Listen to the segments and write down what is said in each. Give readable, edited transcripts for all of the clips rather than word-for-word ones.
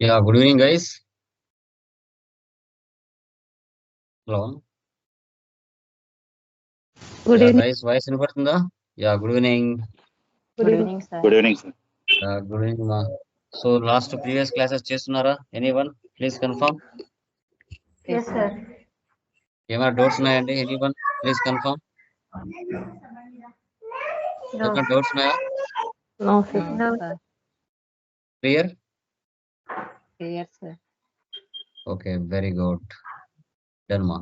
Yeah, good evening, guys. Hello. Good Yeah, evening. guys, voice వినపడుతుందా? Yeah, good evening. Good Good evening. evening, sir. Good evening, sir. Good evening, ma. So, last previous classes చేస్తున్నారా? Anyone? Please confirm. Yes, sir. ఏమైనా doubts ఉన్నాయండి? Anyone? Please confirm. No, ఏమైనా doubts ఉన్నాయా? No, sir. no, sir. Clear? Clear, sir. Okay, very good. Done, ma.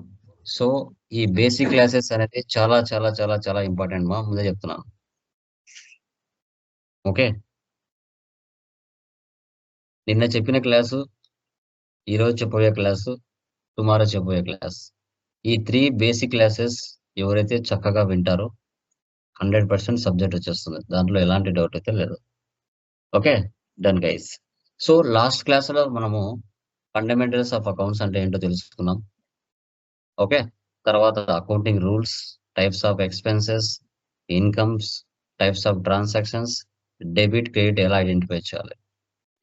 So ఈ basic classes అనేది చాలా చాలా చాలా చాలా ఇంపార్టెంట్ మా ముందే చెప్తున్నాను. ఓకే, నిన్న చెప్పిన క్లాసు, ఈరోజు చెప్పబోయే క్లాసు, టుమారో చెప్పబోయే క్లాస్, ఈ 3 బేసిక్ క్లాసెస్ ఎవరైతే చక్కగా వింటారో 100% సబ్జెక్ట్ వచ్చేస్తుంది. దాంట్లో ఎలాంటి డౌట్ అయితే లేదు. Okay, done guys. So last class లో మనము ఫండమెంటల్స్ ఆఫ్ అకౌంట్స్ అంటే ఏంటో తెలుసుకున్నాం. ఓకే, తర్వాత accounting rules, types of expenses, incomes, types of transactions, debit credit ఎలా ఐడెంటిఫై చేయాలి,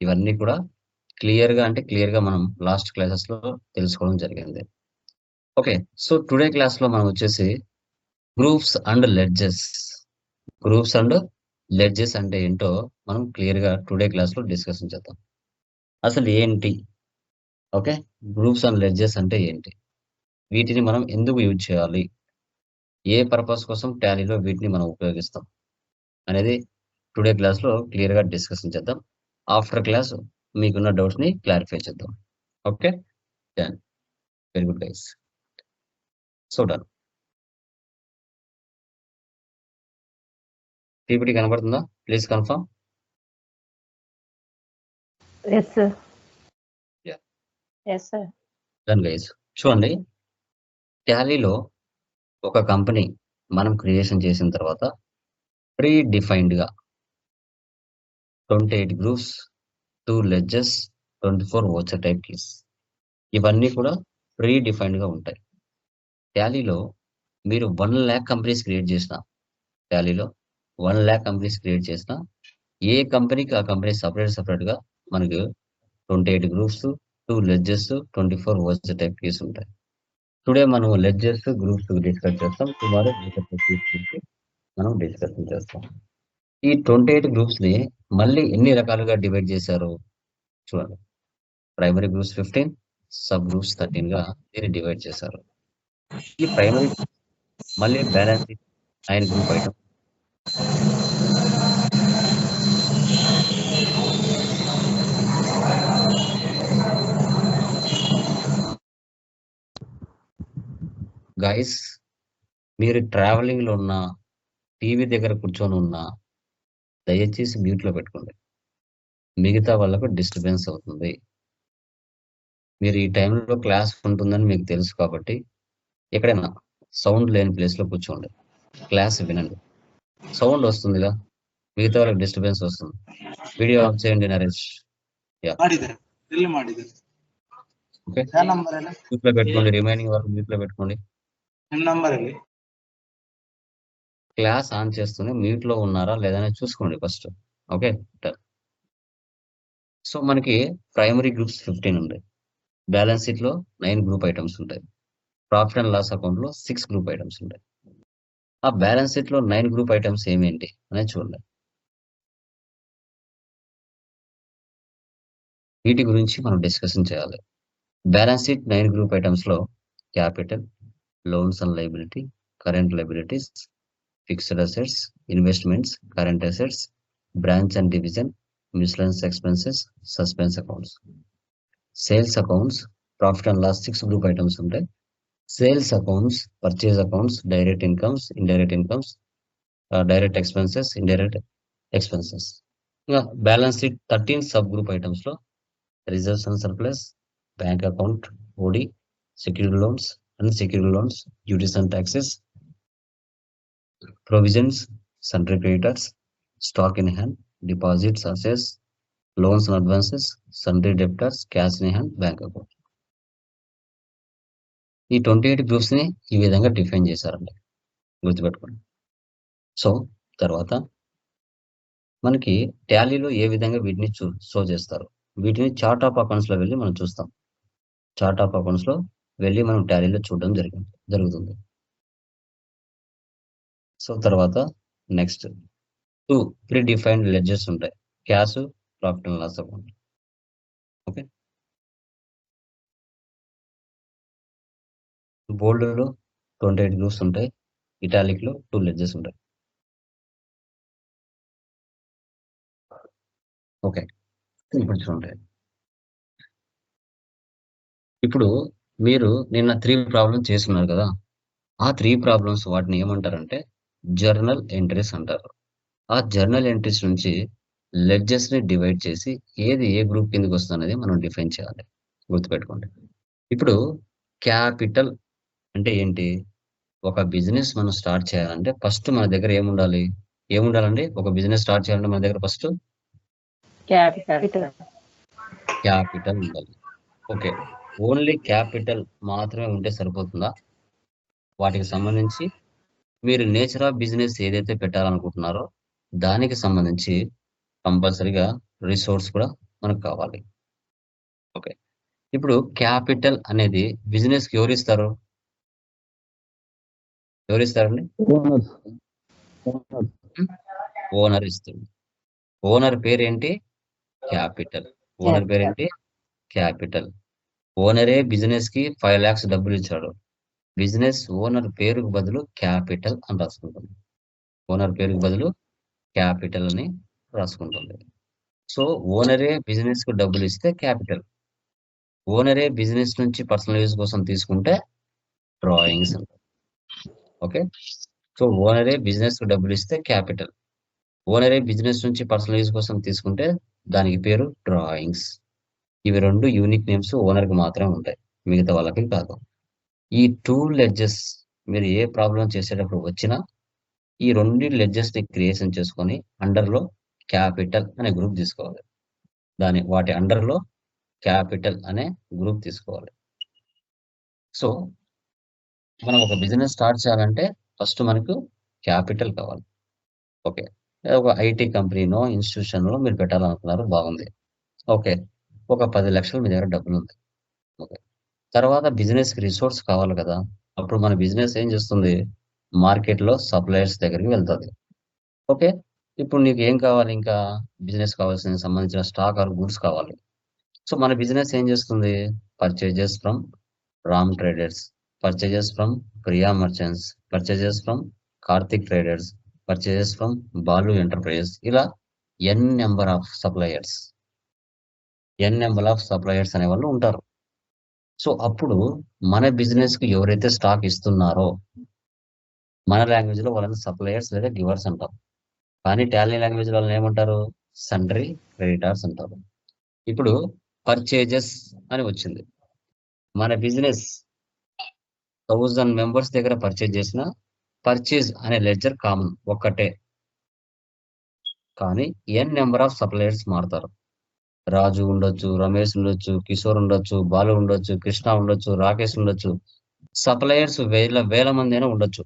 ఇవన్నీ కూడా క్లియర్ గా మనం లాస్ట్ క్లాసెస్ లో తెలుసుకోవడం జరిగింది. ఓకే, సో టుడే క్లాస్ లో మనం వచ్చేసి గ్రూప్స్ అండ్ లెడ్జెస్ అంటే ఏంటో మనం క్లియర్ గా టుడే క్లాస్ లో డిస్కషన్ చేద్దాం. అసలు ఏంటి, ఓకే, గ్రూప్స్ అండ్ లెడ్జెస్ అంటే ఏంటి, వీటిని మనం ఎందుకు యూజ్ చేయాలి, ఏ పర్పస్ కోసం టాలీలో వీటిని మనం ఉపయోగిస్తాం అనేది టుడే క్లాస్ లో క్లియర్ గా డిస్కషన్ చేద్దాం. ఆఫ్టర్ క్లాస్ మీకున్న డౌట్స్ ని క్లారిఫై చేద్దాం. Okay, done, very good guys. So done. PPT కనబడుతుందా? Please confirm. Yes, sir. Yes, sir. Done guys. చూడండి, టాలీలో ఒక కంపెనీ మనం క్రియేషన్ చేసిన తర్వాత ప్రీ డిఫైన్డ్ గా 28 groups, 2 ledgers, 24 voucher type keys, ఇవన్నీ కూడా ప్రీ డిఫైన్డ్ గా ఉంటాయి. టాలీలో మీరు 1 lakh కంపెనీస్ క్రియేట్ చేసిన, టాలీలో 1 lakh కంపెనీస్ క్రియేట్ చేసిన, ఏ కంపెనీకి ఆ కంపెనీ సపరేట్ గా మనకు 28 groups, 2 ledgers, 24 voucher type keys ఉంటాయి. టుడే మనం లెడ్జెస్, గ్రూప్స్ డిస్కస్ చేస్తాం. టుమారో వోచర్ టైప్ కీస్ గురించి మనం డిస్కషన్ చేస్తాం. ఈ 28 గ్రూప్స్ ని మళ్ళీ ఎన్ని రకాలుగా డివైడ్ చేశారు చూడండి. ప్రైమరీ గ్రూప్స్ 15, సబ్ గ్రూప్స్ 13 గా దీన్ని డివైడ్ చేశారు. ఈ ప్రైమరీ మళ్ళీ బ్యాలెన్స్ 9 గ్రూప్ ఐటమ్, గైస్ మీరు ట్రావెలింగ్ లో ఉన్న, టీవీ దగ్గర కూర్చొని ఉన్నా దయచేసి మ్యూట్ లో పెట్టుకోండి, మిగతా వాళ్ళకు డిస్టర్బెన్స్ అవుతుంది. మీరు ఈ టైంలో క్లాస్ ఉంటుందని మీకు తెలుసు కాబట్టి ఎక్కడైనా సౌండ్ లేని ప్లేస్ లో కూర్చోండి, క్లాస్ వినండి. సౌండ్ వస్తుందిగా, మిగతా వాళ్ళకి డిస్టర్బెన్స్ వస్తుంది. వీడియో ఆఫ్ చేయండి నరేష్. ఓకే, మ్యూట్ లో పెట్టుకోండి, రిమైనింగ్ వరకు మ్యూట్ లో పెట్టుకోండి. క్లాస్ ఆన్ చేస్తూనే మ్యూట్ లో ఉన్నారా లేదని చూసుకోండి ఫస్ట్. ఓకే, సో మనకి ప్రైమరీ గ్రూప్స్ 15 ఉంటాయి, బ్యాలెన్స్ షీట్ లో 9 గ్రూప్ ఐటమ్స్ ఉంటాయి, ప్రాఫిట్ అండ్ లాస్ అకౌంట్ లో 6 గ్రూప్ ఐటమ్స్ ఉంటాయి. ఆ బ్యాలెన్స్ షీట్ లో 9 గ్రూప్ ఐటమ్స్ ఏమేంటి అనేది చూడండి. వీటి గురించి మనం డిస్కషన్ చేయాలి. బ్యాలెన్స్ షీట్ 9 గ్రూప్ ఐటమ్స్ లో capital, loans and liability, current liabilities, fixed assets, investments, current assets, branch and division, miscellaneous expenses, suspense accounts. Sales accounts, profit and loss 6 group items ఉంటాయి. Sales accounts, purchase accounts, direct incomes, indirect incomes, direct expenses, indirect expenses. ఇంకా balance sheet 13 sub group items లో reserves and surplus, bank account, OD, security loans, unsecurity loans, duties and taxes, provisions, sundry creditors, stock in hand, deposits, assets, loans and advances, sundry debtors, cash in hand, bank account. ఈ 28 groups ని ఈ విధంగా define చేశారండి, గుర్తుపెట్టుకోండి. So తర్వాత మనకి టాలీలో ఏ విధంగా వీటిని షో చేస్తారు వీటిని చార్ట్ ఆఫ్ అకౌంట్స్ లో వెళ్ళి మనం చూస్తాం. చార్ట్ ఆఫ్ అకౌంట్స్ లో వెళ్ళి మనం టాలీలో చూడడం జరుగుతుంది. సో తర్వాత నెక్స్ట్ 2 ప్రీ డిఫైన్డ్ లెడ్జర్స్ ఉంటాయి, cash, profit and loss account. Okay, bold లో 28 గ్రూప్స్ ఉంటాయి, ఇటాలిక్ లో 2 లెడ్జర్స్ ఉంటాయి. ఓకే, ఇప్పుడు చూడండి. ఇప్పుడు మీరు నిన్న 3 ప్రాబ్లమ్స్ చేస్తున్నారు కదా, ఆ 3 ప్రాబ్లమ్స్ వాటిని ఏమంటారంటే జర్నల్ ఎంట్రీస్ అంటారు. ఆ జర్నల్ ఎంట్రీస్ నుంచి లెడ్జెస్ ని డివైడ్ చేసి ఏది ఏ గ్రూప్ కిందకి వస్తుంది అనేది మనం డిఫైన్ చేయాలి. గుర్తుపెట్టుకోండి. ఇప్పుడు క్యాపిటల్ అంటే ఏంటి? ఒక బిజినెస్ మనం స్టార్ట్ చేయాలంటే ఫస్ట్ మన దగ్గర ఏముండాలండి? ఒక బిజినెస్ స్టార్ట్ చేయాలంటే మన దగ్గర ఫస్ట్ క్యాపిటల్. క్యాపిటల్ ఉండాలి. ఓకే, ఓన్లీ క్యాపిటల్ మాత్రమే ఉంటే సరిపోతుందా? వాటికి సంబంధించి మీరు నేచర్ ఆఫ్ బిజినెస్ ఏదైతే పెట్టాలనుకుంటున్నారో దానికి సంబంధించి కంపల్సరీగా రిసోర్స్ కూడా మనకు కావాలి. ఓకే, ఇప్పుడు క్యాపిటల్ అనేది బిజినెస్ కి ఎవరిస్తారండి? ఓనర్ ఇస్తుంది. ఓనర్ పేరేంటి? క్యాపిటల్. ఓనర్ పేరేంటి? క్యాపిటల్. ఓనరే బిజినెస్ కి 5 lakhs డబ్బులు ఇచ్చాడు. బిజినెస్ ఓనర్ పేరుకు బదులు క్యాపిటల్ అని రాసుకుంటుంది. ఓనర్ పేరుకు బదులు క్యాపిటల్ అని రాసుకుంటుంది. సో ఓనరే బిజినెస్ కు డబ్బులు ఇస్తే క్యాపిటల్. ఓనరే బిజినెస్ నుంచి పర్సనల్ యూజ్ కోసం తీసుకుంటే డ్రాయింగ్స్ అంటారు. ఓకే, సో ఓనరే బిజినెస్ కు డబ్బులు ఇస్తే క్యాపిటల్. ఓనరే బిజినెస్ నుంచి పర్సనల్ యూజ్ కోసం తీసుకుంటే దానికి పేరు డ్రాయింగ్స్. ఇవి 2 యూనిక్ నేమ్స్ ఓనర్ కి మాత్రమే ఉంటాయి, మిగతా వాళ్ళకి కాదు. ఈ 2 లెడ్జెస్ మీరు ఏ ప్రాబ్లం చేసేటప్పుడు వచ్చినా ఈ 2 లెడ్జెస్ ని క్రియేషన్ చేసుకొని అండర్ లో క్యాపిటల్ అనే గ్రూప్ తీసుకోవాలి. వాటి అండర్ లో క్యాపిటల్ అనే గ్రూప్ తీసుకోవాలి. సో మనం ఒక బిజినెస్ స్టార్ట్ చేయాలంటే ఫస్ట్ మనకు క్యాపిటల్ కావాలి. ఓకే, ఒక ఐటీ కంపెనీనో ఇన్స్టిట్యూషన్లో మీరు పెట్టాలనుకున్నారు, బాగుంది. ఓకే, ఒక 10 లక్షలు మీ దగ్గర డబ్బులు ఉంది. ఓకే, తర్వాత బిజినెస్ కి రిసోర్స్ కావాలి కదా. అప్పుడు మన బిజినెస్ ఏం చేస్తుంది? మార్కెట్ లో సప్లయర్స్ దగ్గరికి వెళ్తుంది. ఓకే, ఇప్పుడు నీకు ఏం కావాలి? ఇంకా బిజినెస్ కావాల్సిన సంబంధించిన స్టాక్ ఆర్ గూడ్స్ కావాలి. సో మన బిజినెస్ ఏం చేస్తుంది? Purchases from Ram traders, purchases from Priya Merchants, purchases from Karthik Traders, purchases from Balu Enterprises. ఇలా n నెంబర్ ఆఫ్ సప్లయర్స్ అనే వాళ్ళు ఉంటారు. సో అప్పుడు మన బిజినెస్ కి ఎవరైతే స్టాక్ ఇస్తున్నారో మన లాంగ్వేజ్ లో వాళ్ళని సప్లయర్స్ లేదా గివర్స్ అంటారు. కానీ టాలీ లాంగ్వేజ్ లో వాళ్ళని ఏమంటారు? సండ్రీ క్రెడిటార్స్ అంటారు. ఇప్పుడు పర్చేజెస్ అని వచ్చింది. మన బిజినెస్ 1000 మెంబర్స్ దగ్గర పర్చేజ్ చేసిన పర్చేజ్ అనే లెడ్జర్ కామన్ ఒక్కటే, కానీ n నెంబర్ ఆఫ్ సప్లయర్స్ మారుతారు. రాజు ఉండొచ్చు, రమేష్ ఉండొచ్చు, కిషోర్ ఉండొచ్చు, బాలు ఉండొచ్చు, కృష్ణ ఉండొచ్చు, రాకేష్ ఉండొచ్చు. సప్లయర్స్ వేల మంది అయినా ఉండొచ్చు,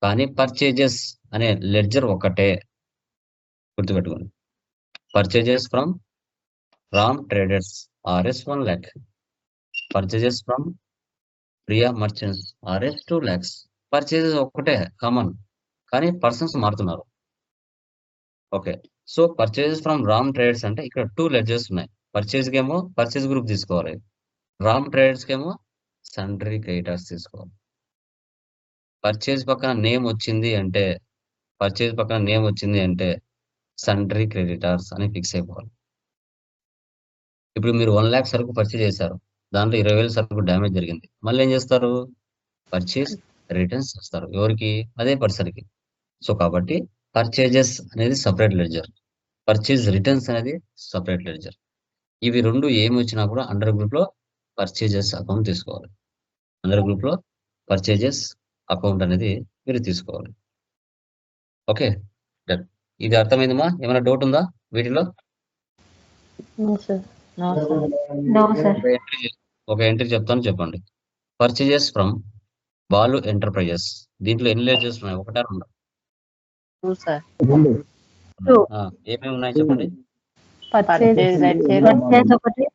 కానీ పర్చేజెస్ అనే లెడ్జర్ ఒక్కటే. గుర్తుపెట్టుకోండి, purchases from Ram traders RS 1 lakh, purchases from Priya merchants RS 2 lakhs. Purchases ఒక్కటే కామన్, కానీ పర్సన్స్ మారుతున్నారు. Okay, so purchases from Ram traders అంటే ఇక్కడ 2 లెడ్జర్స్ ఉన్నాయి. పర్చేజ్ కేమో పర్చేజ్ గ్రూప్ తీసుకోవాలి, రామ్ ట్రేడర్స్ కేమో సండ్రీ క్రెడిటార్స్ తీసుకోవాలి. పర్చేజ్ పక్కన నేమ్ వచ్చింది అంటే సండ్రీ క్రెడిటార్స్ అని ఫిక్స్ అయిపోవాలి. ఇప్పుడు మీరు 1 lakh సరుకు పర్చేజ్ చేశారు, దాంట్లో 20,000 సరుకు డ్యామేజ్ జరిగింది. మళ్ళీ ఏం చేస్తారు? పర్చేజ్ రిటర్న్స్ చేస్తారు. ఎవరికి? అదే పర్సన్కి. సో కాబట్టి పర్చేజెస్ అనేది సపరేట్ లెడ్జర్, పర్చేజ్ రిటర్న్స్ అనేది సపరేట్ లెడ్జర్. ఇవి 2 ఏమి వచ్చినా కూడా అండర్ గ్రూప్ లో పర్చేజెస్ అకౌంట్ తీసుకోవాలి. అండర్ గ్రూప్ లో పర్చేజెస్ అకౌంట్ అనేది మీరు తీసుకోవాలి. Okay, done. ఇది అర్థమైందమ్మా? ఏమైనా డౌట్ ఉందా వీటిలో? No, sir. No, sir. ఒక ఎంట్రీ చెప్తాను, చెప్పండి. Purchases from Balu enterprises. దీంట్లో ఎన్ని లెడ్జర్స్ ఉన్నాయి? ఒకటా రెండా? 2, sir. Two. ఏమేమి ఉన్నాయి చెప్పండి. పర్చేజ్ పర్చేజ్ ఒకటి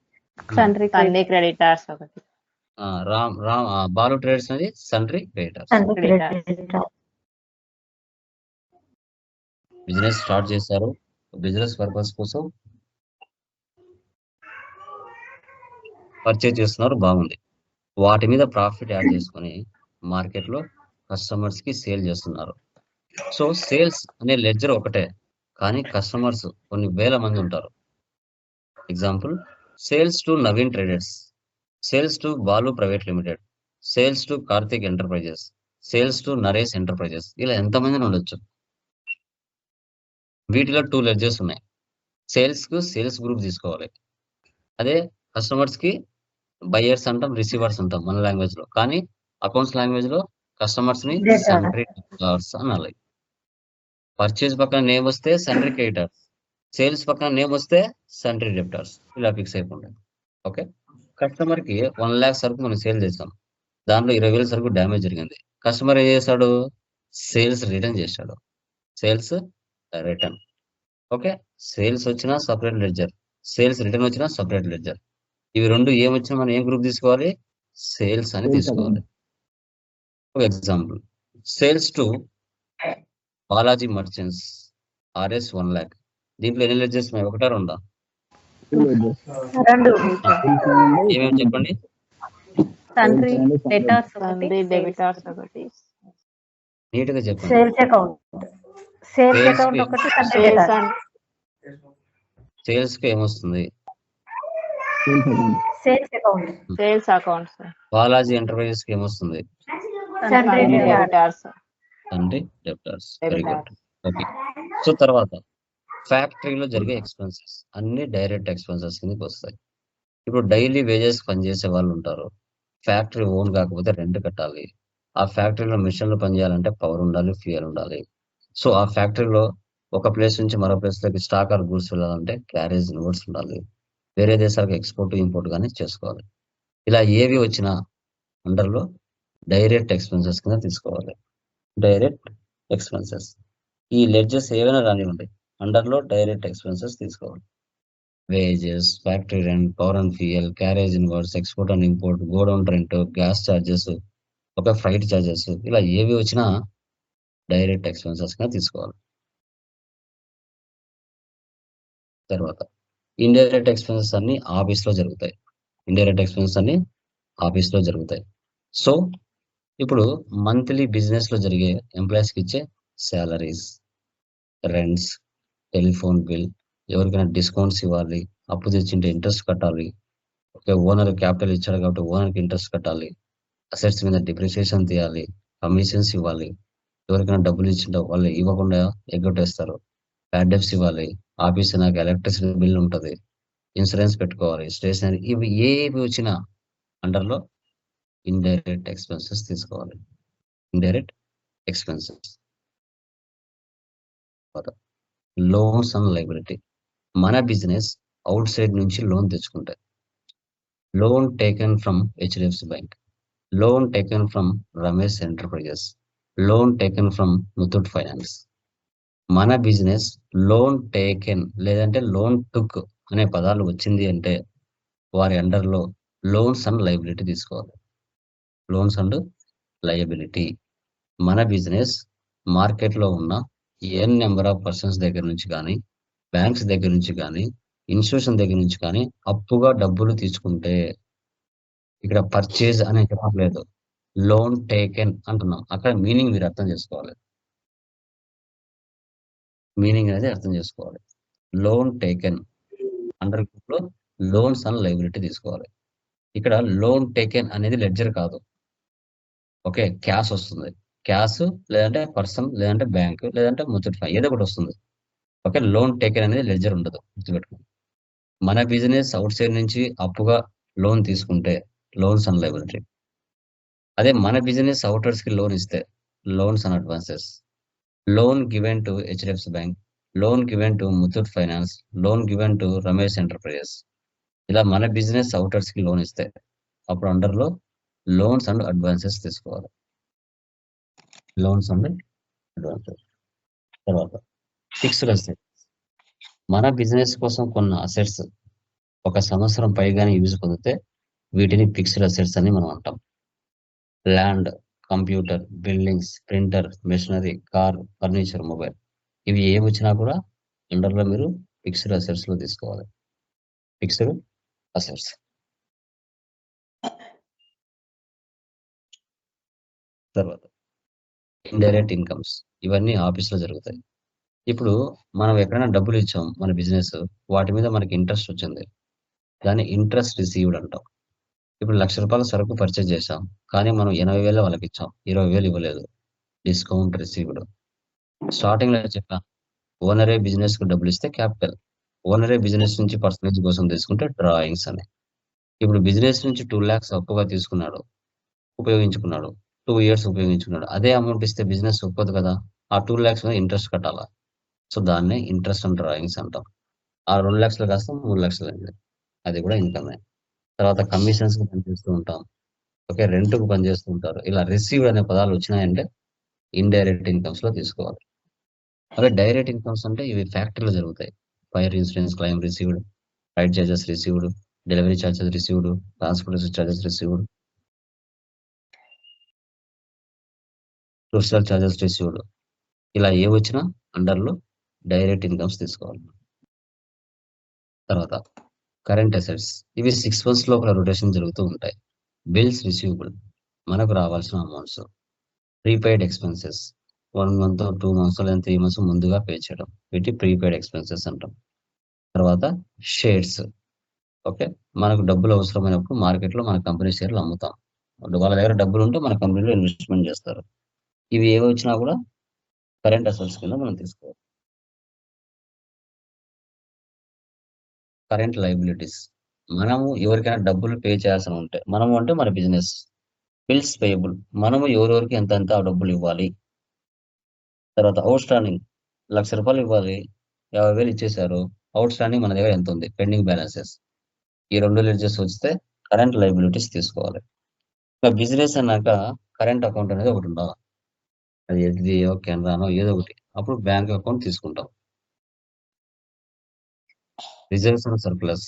సన్రీ క్రెడిటార్స్ ఒకటి బాలు ట్రేడర్స్ అనేది సన్రీ creditors. సన్రీ Creditors. Creditors. Business start చేశారు, బిజినెస్ పర్పస్ కోసం పర్చేజ్ చేస్తున్నారు, బాగుంది. వాటి మీద ప్రాఫిట్ యాడ్ చేసుకొని మార్కెట్లో కస్టమర్స్ కి సేల్ చేస్తున్నారు. సో సేల్స్ అనే లెడ్జర్ ఒకటే, కానీ కస్టమర్స్ కొన్ని వేల మంది ఉంటారు. Example, sales to Naveen traders, sales to Balu private limited, sales to Karthik enterprises, sales to Naresh enterprises, ఇలా ఎంతమంది ఉండొచ్చు. వీటిలో 2 లెడ్జర్స్ ఉన్నాయి. సేల్స్ కు సేల్స్ గ్రూప్ తీసుకోవాలి. అదే కస్టమర్స్ కి బయర్స్ అంటాం, రిసీవర్స్ అంటాం మన లాంగ్వేజ్ లో, కానీ అకౌంట్స్ లాంగ్వేజ్ లో కస్టమర్స్ ని Debtors. సన్రీ డెబ్టార్స్ అనాలి. పర్చేజ్ పక్కన నేమ్ వస్తే సన్రీ క్రెడిటర్స్, సేల్స్ పక్కన నేమ్ వస్తే సన్రీ డెబ్టార్స్, ఇలా ఫిక్స్ అయిపోండి. ఓకే, కస్టమర్ కి 1 lakh సరుకు మనం సేల్ చేస్తాం, దాంట్లో 20,000 సరుకు డ్యామేజ్ జరిగింది. కస్టమర్ ఏం చేశాడు? సేల్స్ రిటర్న్ చేశాడు. Sales return. ఓకే, సేల్స్ వచ్చినా సపరేట్ లెడ్జర్, సేల్స్ రిటర్న్ వచ్చినా సపరేట్ లెడ్జర్. ఇవి రెండు ఏమొచ్చినా మనం ఏం గ్రూప్ తీసుకోవాలి? సేల్స్ అని తీసుకోవాలి. ఒక example, sales to Balaji merchants RS 1 lakh, దీంట్లో ఎన్ని లెడ్జర్స్ ఉన్నాయి? ఒకటా రెండా? 2. ఏమేమి చెప్పండి? సన్రీ డెబిటార్స్ ఒకటి నీట్ గా చెప్పండి. Sales account. Sales Sales account కి- ఒకటి సన్రీ డెటార్స్. సేల్స్ కి ఏమొస్తుంది? Sales account. Sales accounts Balaji enterprises కి ఏమొస్తుంది? Sundry debtors. డెబిటార్స్ అంటే debtors. Very good. Okay, so తర్వాత ఫ్యాక్టరీలో జరిగే ఎక్స్పెన్సెస్ అన్ని డైరెక్ట్ ఎక్స్పెన్సెస్ కిందకి వస్తాయి. ఇప్పుడు డైలీ వేజెస్ పనిచేసే వాళ్ళు ఉంటారు, ఫ్యాక్టరీ ఓన్ కాకపోతే రెంట్ కట్టాలి. ఆ ఫ్యాక్టరీలో మిషన్లు పనిచేయాలంటే పవర్ ఉండాలి, ఫ్యూయల్ ఉండాలి. సో ఆ ఫ్యాక్టరీలో ఒక ప్లేస్ నుంచి మరో ప్లేస్ లోకి స్టాక్ ఆర్ గూడ్స్ వెళ్ళాలంటే క్యారేజ్ నోట్స్ ఉండాలి. వేరే దేశాలకు ఎక్స్పోర్ట్ ఇంపోర్ట్ కానీ చేసుకోవాలి. ఇలా ఏవి వచ్చినా అండర్లో డైరెక్ట్ ఎక్స్పెన్సెస్ కింద తీసుకోవాలి. Direct expenses. ఈ లెడ్జెస్ ఏవైనా రానివ్వండి, అండర్లో డైరెక్ట్ ఎక్స్పెన్సెస్ తీసుకోవాలి. Wages, factory rent, power and fuel, carriage inverse, export and import, godown rent, gas charges, ఒక ఫ్లైట్ ఛార్జెస్, ఇలా ఏవి వచ్చినా డైరెక్ట్ ఎక్స్పెన్సెస్ గా తీసుకోవాలి. తర్వాత ఇండైరెక్ట్ ఎక్స్పెన్సెస్ అన్ని ఆఫీస్ లో జరుగుతాయి. ఇండైరెక్ట్ ఎక్స్పెన్సెస్ అన్ని ఆఫీస్ లో జరుగుతాయి. సో ఇప్పుడు మంత్లీ బిజినెస్ లో జరిగే ఎంప్లాయీస్ కి ఇచ్చే శాలరీస్, రెంట్స్, టెలిఫోన్ బిల్, ఎవరికైనా డిస్కౌంట్స్ ఇవ్వాలి, అప్పు తెచ్చింటే ఇంట్రెస్ట్ కట్టాలి, ఓకే, ఓనర్ క్యాపిటల్ ఇచ్చాడు కాబట్టి ఓనర్కి ఇంట్రెస్ట్ కట్టాలి, అసెట్స్ మీద డిప్రిసియేషన్ తీయాలి, కమిషన్స్ ఇవ్వాలి, ఎవరికైనా డబ్బులు ఇచ్చింటే వాళ్ళు ఇవ్వకుండా ఎగ్గొట్టేస్తారు, బ్యాడ్ డెబ్ట్స్ ఇవ్వాలి, ఆఫీస్ నాకు ఎలక్ట్రిసిటీ బిల్ ఉంటుంది, ఇన్సూరెన్స్ పెట్టుకోవాలి, స్టేషనరీ, ఇవి ఏవి వచ్చినా అండర్లో ఇండైరెక్ట్ ఎక్స్పెన్సెస్ తీసుకోవాలి. Indirect expenses. Loans and liability. మన బిజినెస్ అవుట్ సైడ్ నుంచి లోన్ తెచ్చుకుంటే, loan taken from HDFC bank, loan taken from Ramesh enterprises, loan taken from Muthoot finance. మన బిజినెస్ లోన్ టేకెన్ లేదంటే లోన్ టుక్ అనే పదాలు వచ్చింది అంటే వారి అండర్లో లోన్స్ అండ్ లయబిలిటీ తీసుకోవాలి. Loans and liability. మన బిజినెస్ మార్కెట్లో ఉన్న ఎన్ నెంబర్ ఆఫ్ పర్సన్స్ దగ్గర నుంచి కానీ, బ్యాంక్స్ దగ్గర నుంచి కానీ, ఇన్స్టిట్యూషన్ దగ్గర నుంచి కానీ అప్పుగా డబ్బులు తీసుకుంటే, ఇక్కడ పర్చేజ్ అనే చెప్పట్లేదు, లోన్ టేకెన్ అంటున్నాం. అక్కడ మీనింగ్ మీరు అర్థం చేసుకోవాలి. మీనింగ్ అనేది అర్థం చేసుకోవాలి. లోన్ టేకెన్ అండర్ గ్రూప్ లో లోన్స్ అండ్ లయబిలిటీ తీసుకోవాలి. ఇక్కడ లోన్ టేకెన్ అనేది లెడ్జర్ కాదు. ఓకే, క్యాష్ వస్తుంది. క్యాష్ లేదంటే పర్సన్ లేదంటే బ్యాంక్ లేదంటే ముతూట్ ఫైనాన్స్ ఏదో ఒకటి వస్తుంది. ఓకే, లోన్ టేకెన్ అనేది లెడ్జర్ ఉండదు, గుర్తుపెట్టుకోండి. మన బిజినెస్ అవుట్ సైడ్ నుంచి అప్పుగా లోన్ తీసుకుంటే లోన్స్ అండ్ లయబిలిటీ. అదే మన బిజినెస్ అవుటర్స్ కి లోన్ ఇస్తే loans and advances. Loan given to HDFC bank, loan given to Muthoot finance, loan given to Ramesh enterprises. ఇలా మన బిజినెస్ అవుటర్స్ కి లోన్ ఇస్తే అప్పుడు అండర్లో లోన్స్ అండ్ అడ్వాన్సెస్ తీసుకోవాలి. Loans and advances. తర్వాత ఫిక్స్డ్ అసెట్స్. మన బిజినెస్ కోసం కొన్న అసెట్స్ 1 సంవత్సరం పైగానే యూజ్ పొందితే వీటిని ఫిక్స్డ్ అసెట్స్ అని మనం అంటాం. Land, computer, buildings, printer, machinery, car, furniture, mobile ఇవి ఏమి వచ్చినా కూడా అండర్లో మీరు ఫిక్స్డ్ అసెట్స్ లో తీసుకోవాలి. Fixed assets. తర్వాత ఇండైరెక్ట్ ఇన్కమ్స్, ఇవన్నీ ఆఫీస్లో జరుగుతాయి. ఇప్పుడు మనం ఎక్కడైనా డబ్బులు ఇచ్చాం మన బిజినెస్, వాటి మీద మనకి ఇంట్రెస్ట్ వచ్చింది, దాన్ని ఇంట్రెస్ట్ రిసీవ్డ్ అంటాం. ఇప్పుడు ₹1,00,000 సరుకు పర్చేజ్ చేసాం, కానీ మనం 80,000 వాళ్ళకి ఇచ్చాం, 20,000 ఇవ్వలేదు, డిస్కౌంట్ రిసీవ్డ్. స్టార్టింగ్ లో చెప్పాను, ఓనరే బిజినెస్ కు డబ్బులు ఇస్తే క్యాపిటల్, ఓనరే బిజినెస్ నుంచి పర్సనేజ్ కోసం తీసుకుంటే డ్రాయింగ్స్ అని. ఇప్పుడు బిజినెస్ నుంచి 2 lakhs అప్పుగా తీసుకున్నాడు, ఉపయోగించుకున్నాడు, 2 years ఉపయోగించుకున్నాడు, అదే అమౌంట్ ఇస్తే బిజినెస్ ఒప్పదు కదా, ఆ 2 lakhs మీద ఇంట్రెస్ట్ కట్టాలా. సో దాన్నే ఇంట్రెస్ట్ అండ్ డ్రాయింగ్స్ అంటాం. ఆ 2 lakhs కాస్త 3 lakhs అయింది, అది కూడా ఇన్కమ్. తర్వాత కమిషన్స్ కి పనిచేస్తూ ఉంటాం, ఓకే, రెంట్ కు పనిచేస్తూ ఉంటారు. ఇలా రిసీవ్డ్ అనే పదాలు వచ్చినాయంటే ఇండైరెక్ట్ ఇన్కమ్స్ లో తీసుకోవాలి. అదే డైరెక్ట్ ఇన్కమ్స్ అంటే ఇవి ఫ్యాక్టరీలో జరుగుతాయి. Fire insurance claim received, ride charges received, delivery charges received, transportation charges received, social charges received. ఇలా ఏ వచ్చినా అండర్లో డైరెక్ట్ ఇన్కమ్స్ తీసుకోవాలి. తర్వాత కరెంట్ అసెట్స్, ఇవి 6 months లోపల రొటేషన్ జరుగుతూ ఉంటాయి. బిల్స్ రిసీవబుల్, మనకు రావాల్సిన amounts. Prepaid expenses, 1 month 2 months లేదా 3 months ముందుగా పే చేయడం, వీటి ప్రీపెయిడ్ ఎక్స్పెన్సెస్ అంటాం. తర్వాత షేర్స్, ఓకే, మనకు డబ్బులు అవసరమైనప్పుడు మార్కెట్లో మన కంపెనీ షేర్లు అమ్ముతాం, వాళ్ళ దగ్గర డబ్బులు ఉంటే మన కంపెనీలో ఇన్వెస్ట్మెంట్ చేస్తారు. ఇవి ఏవి వచ్చినా కూడా కరెంట్ అసెట్స్ కింద మనం తీసుకోవాలి. కరెంట్ లయబిలిటీస్, మనము ఎవరికైనా డబ్బులు పే చేయాల్సి ఉంటే, మనము అంటే మన బిజినెస్. బిల్స్ పేయబుల్, మనము ఎవరెవరికి ఎంత ఆ డబ్బులు ఇవ్వాలి. తర్వాత అవుట్ స్టాండింగ్, ₹1,00,000 ఇవ్వాలి, 50,000 ఇచ్చేసారు, అవుట్ స్టాండింగ్ మన దగ్గర ఎంత ఉంది, పెండింగ్ బ్యాలెన్సెస్. ఈ 2 లెడ్జెస్ వస్తే కరెంట్ లయబిలిటీస్ తీసుకోవాలి. ఇంకా బిజినెస్ అన్నాక కరెంట్ అకౌంట్ అనేది ఒకటి ఉండాలి, అది ఎస్బీఐ కెనరానో ఏదో ఒకటి, అప్పుడు బ్యాంక్ అకౌంట్ తీసుకుంటాం. రిజర్వ్స్ అండ్ సర్ప్లస్,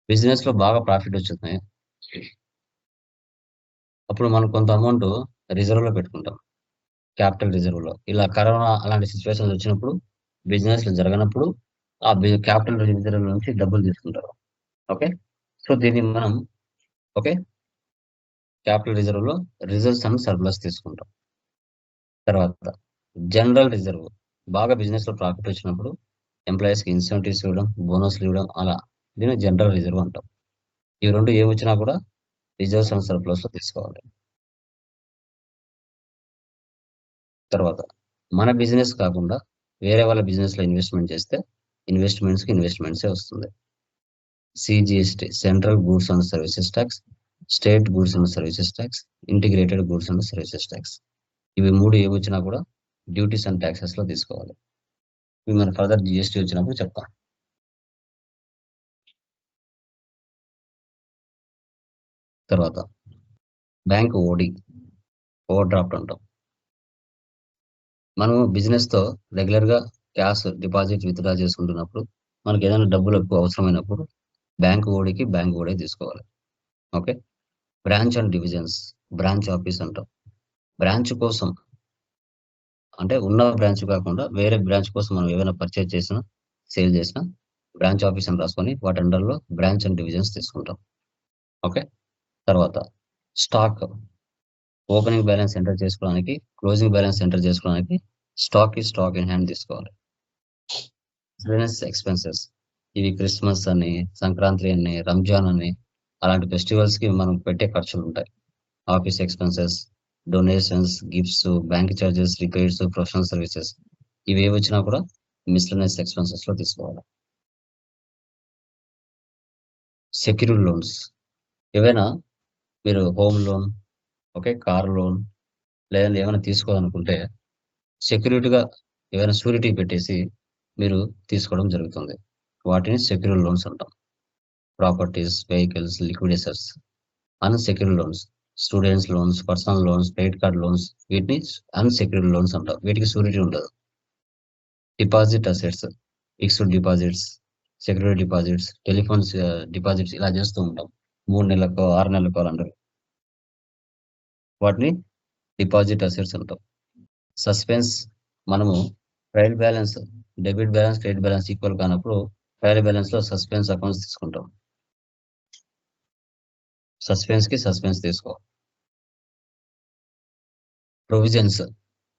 బిజినెస్ లో బాగా ప్రాఫిట్ వచ్చింది, అప్పుడు మనం కొంత అమౌంట్ రిజర్వ్ లో పెట్టుకుంటాం, క్యాపిటల్ రిజర్వ్ లో. ఇలా కరోనా అలాంటి సిచ్యువేషన్స్ వచ్చినప్పుడు, బిజినెస్ జరగనప్పుడు ఆ క్యాపిటల్ రిజర్వ్ నుంచి డబ్బులు తీసుకుంటారు. ఓకే, సో దీన్ని మనం ఓకే క్యాపిటల్ రిజర్వ్ లో రిజర్వ్స్ అండ్ సర్ప్లస్ తీసుకుంటాం. తర్వాత జనరల్ రిజర్వ్, బాగా బిజినెస్ లో ప్రాఫిట్ వచ్చినప్పుడు ఎంప్లాయీస్ కి ఇన్సెంటివ్స్ ఇవ్వడం, బోనస్లు ఇవ్వడం, అలా దీన్ని జనరల్ రిజర్వ్ అంటాం. ఈ రెండు ఏమి వచ్చినా కూడా రిజర్వ్స్ అండ్ సర్ప్లస్ లో తీసుకోవాలి. తర్వాత మన బిజినెస్ కాకుండా వేరే వాళ్ళ బిజినెస్ లో ఇన్వెస్ట్మెంట్ చేస్తే ఇన్వెస్ట్మెంట్స్ కి ఇన్వెస్ట్మెంట్సే వస్తుంది. CGST, central goods and services tax, state goods and services tax, integrated goods and services tax. ఇవి 3 ఏమి వచ్చినా కూడా డ్యూటీస్ అండ్ ట్యాక్సెస్ లో తీసుకోవాలి. ఇవి మన ఫర్దర్ జిఎస్టీ వచ్చినప్పుడు చెప్తాం. తర్వాత బ్యాంక్ ఓడి, ఓవర్ డ్రాఫ్ట్ అంటాం. మనం బిజినెస్ తో రెగ్యులర్ గా క్యాష్ డిపాజిట్ విత్డ్రా చేసుకుంటున్నప్పుడు, మనకి ఏదైనా డబ్బులు అవసరమైనప్పుడు బ్యాంక్ ఓడికి బ్యాంక్ ఓడే తీసుకోవాలి. Okay, branch and divisions, branch office అంటాం. బ్రాంచ్ కోసం అంటే ఉన్న బ్రాంచ్ కాకుండా వేరే బ్రాంచ్ కోసం మనం ఏమైనా పర్చేజ్ చేసినా, సేల్ చేసినా బ్రాంచ్ ఆఫీస్ అని రాసుకొని వాటి అండర్లో బ్రాంచ్ అండ్ డివిజన్స్ తీసుకుంటాం. ఓకే, తర్వాత స్టాక్, ఓపెనింగ్ బ్యాలెన్స్ ఎంటర్ చేసుకోవడానికి, క్లోజింగ్ బ్యాలెన్స్ ఎంటర్ చేసుకోవడానికి స్టాక్ ఇన్ హ్యాండ్ తీసుకోవాలి. బిజినెస్ ఎక్స్పెన్సెస్, ఇవి క్రిస్మస్ అని, సంక్రాంతి అని, రంజాన్ అని అలాంటి ఫెస్టివల్స్ కి మనం పెట్టే ఖర్చులు ఉంటాయి. Office expenses, donations, gifts, bank charges, repairs, professional services, ఇవి ఏ వచ్చినా కూడా మిస్లెనియస్ ఎక్స్పెన్సెస్ లో తీసుకోవాలి. సెక్యూర్డ్ లోన్స్, ఏవైనా మీరు home loan, okay, car loan లేదంటే ఏమైనా తీసుకోవాలనుకుంటే సెక్యూరిటీగా ఏమైనా షూరిటీ పెట్టేసి మీరు తీసుకోవడం జరుగుతుంది, వాటిని సెక్యూర్డ్ లోన్స్ అంటాం. Properties, vehicles, liquid assets. Unsecured loans, students loans, personal loans, credit card loans, వీటిని అన్సెక్యూర్డ్ లోన్స్ అంటాం, వీటికి షూరిటీ ఉండదు. Deposit assets, fixed deposits, security deposits, telephones deposits ఇలా చేస్తూ ఉంటాం. 3 నెలలకో 6 నెలలకో అందరూ వాటిని డిపాజిట్ అసెట్స్ అంటాం. సస్పెన్స్ మనము trial balance, debit balance, credit balance equal కానప్పుడు ట్రయల్ బ్యాలెన్స్ లో సస్పెన్స్ అకౌంట్స్ తీసుకుంటాం. సస్పెన్స్ కి సస్పెన్స్ తీసుకో. Provisions,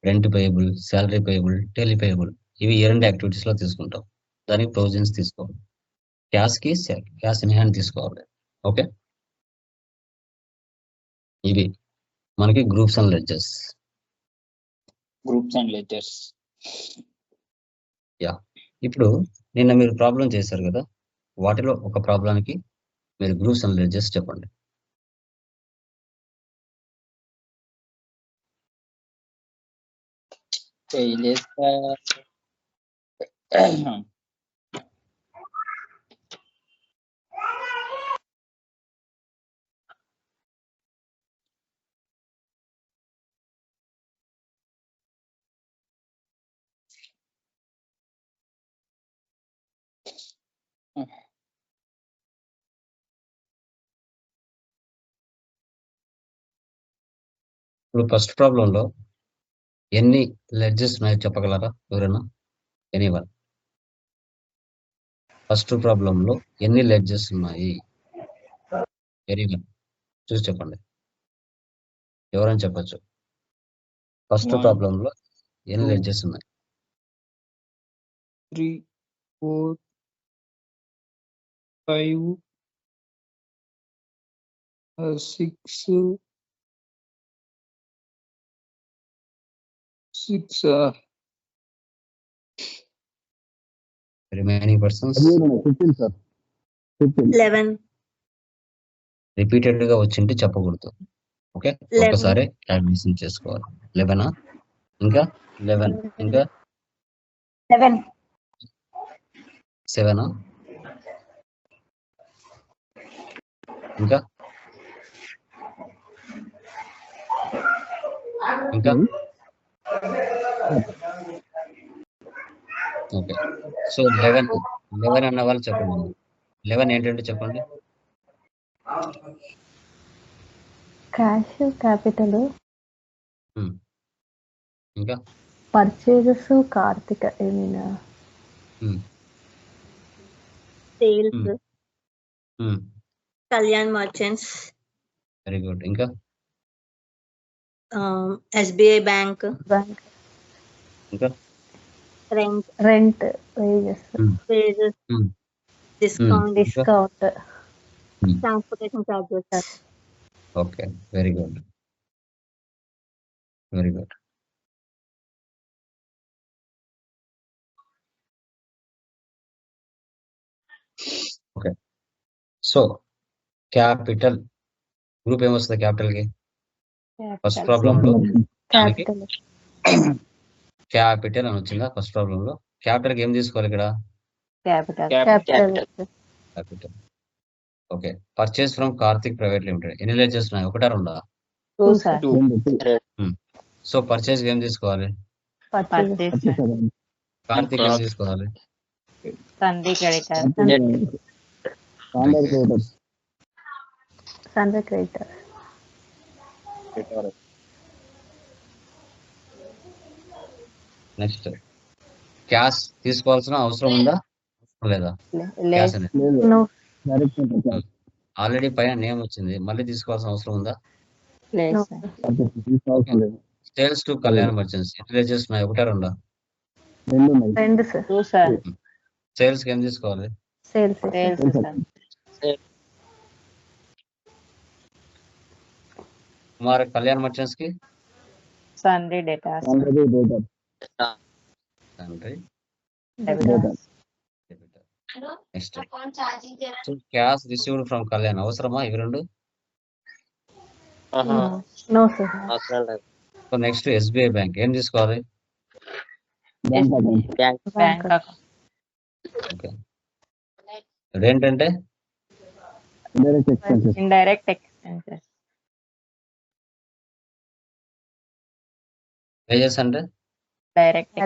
rent payable, salary payable, tele payable ఇవి ఎరండ్ యాక్టివిటీస్ లో తీసుకుంటాం. దానికి ప్రొవిజన్స్ తీసుకో. క్యాష్ కి క్యాష్ ఇన్ హ్యాండ్ తీసుకోవాలి. ఓకే, ఇవి మనకి groups and ledgers. Groups and ledgers. Yeah, ఇప్పుడు నిన్న మీరు ప్రాబ్లం చేశారు కదా, వాటిలో ఒక ప్రాబ్లానికి మీరు గ్రూప్స్ అండ్ లెడ్జర్స్ చెప్పండి. ఇప్పుడు ఫస్ట్ ప్రాబ్లంలో ఎన్ని లెడ్జెస్ ఉన్నాయో చెప్పగలరా ఎవరైనా? ఎనీవన్? ఫస్ట్ ప్రాబ్లంలో ఎన్ని లెడ్జెస్ ఉన్నాయి? ఎనీవన్ చూసి చెప్పండి. ఎవరైనా చెప్పచ్చు. First One. ప్రాబ్లంలో ఎన్ని Two. లెడ్జెస్ ఉన్నాయి? 3, 4, 5, 6, 6, రిమైనింగ్ పర్సన్స్ 15 సార్. 15. 11. రిపీటెడ్ గా వచ్చింటే చెప్పకూడదు. ఓకే, 11. ఒకసారి క్యాల్కులేషన్ చేసుకోవాలి. 11 ఇంకా 11 ఇంకా 7. 7 ఇంకా ఇంకా ఓకే. సో 11 అన్న వాళ్ళు చెప్పండి. 11 ఏంటంటే చెప్పండి. క్యాష్, క్యాపిటల్, ఇంకా పర్చేజెస్, కార్తిక ఏమైనా sales, Kalyan merchants, very good. ఇంకా ఎస్బిఐ బ్యాంక్, బ్యాంక్, ఇంకా rent, wages, wages, discount, discount, transportation charges. Okay, very good, very good. Okay, so capital group ఏమొస్తుంది క్యాపిటల్ కి? ఫస్ట్ ప్రాబ్లం లో క్యాపిటల్, క్యాపిటల్ అని వచ్చిందా? First problem లో capital కి ఏం తీసుకోవాలి ఇక్కడ? Capital. Capital. Okay, purchase from Karthik private limited ఎన్ని లెడ్జెస్ ఉన్నాయి? ఒకటా రెండా? 2 సార్. 2. సో పర్చేస్ ఏం తీసుకోవాలి? పర్చేస్ కార్తిక్ ఏం తీసుకోవాలి? Sunday creditor. Sunday creditor. Next cash తీసుకోవాల్సిన అవసరం ఉందా లేదా? క్యాష్ అనేది నో. ఆల్రెడీ పైన నేమ్ వచ్చింది, మళ్ళీ తీసుకోవాల్సిన అవసరం ఉందా? లేదు sir. Sales to Kalyan merchants ఎన్ని లెడ్జెస్ ఉన్నాయి? ఒకటా రెండా? 2 సార్. 2 సార్. సేల్స్ కి ఏం తీసుకోవాలి? Sales. Sir. Kumar Kalyan merchants కి సండే డేటాస్. తండ్రి. Debtors. Next cash received from Kalyan అవసరమా ఇవి రెండు? No sir. So next SBI bank ఏం తీసుకోవాలి? Bank account. ఓకే, ఇదేంటంటే ఇండైరెక్ట్ ఎక్స్పెన్సెస్. వేజెస్ అంటే డైరెక్ట్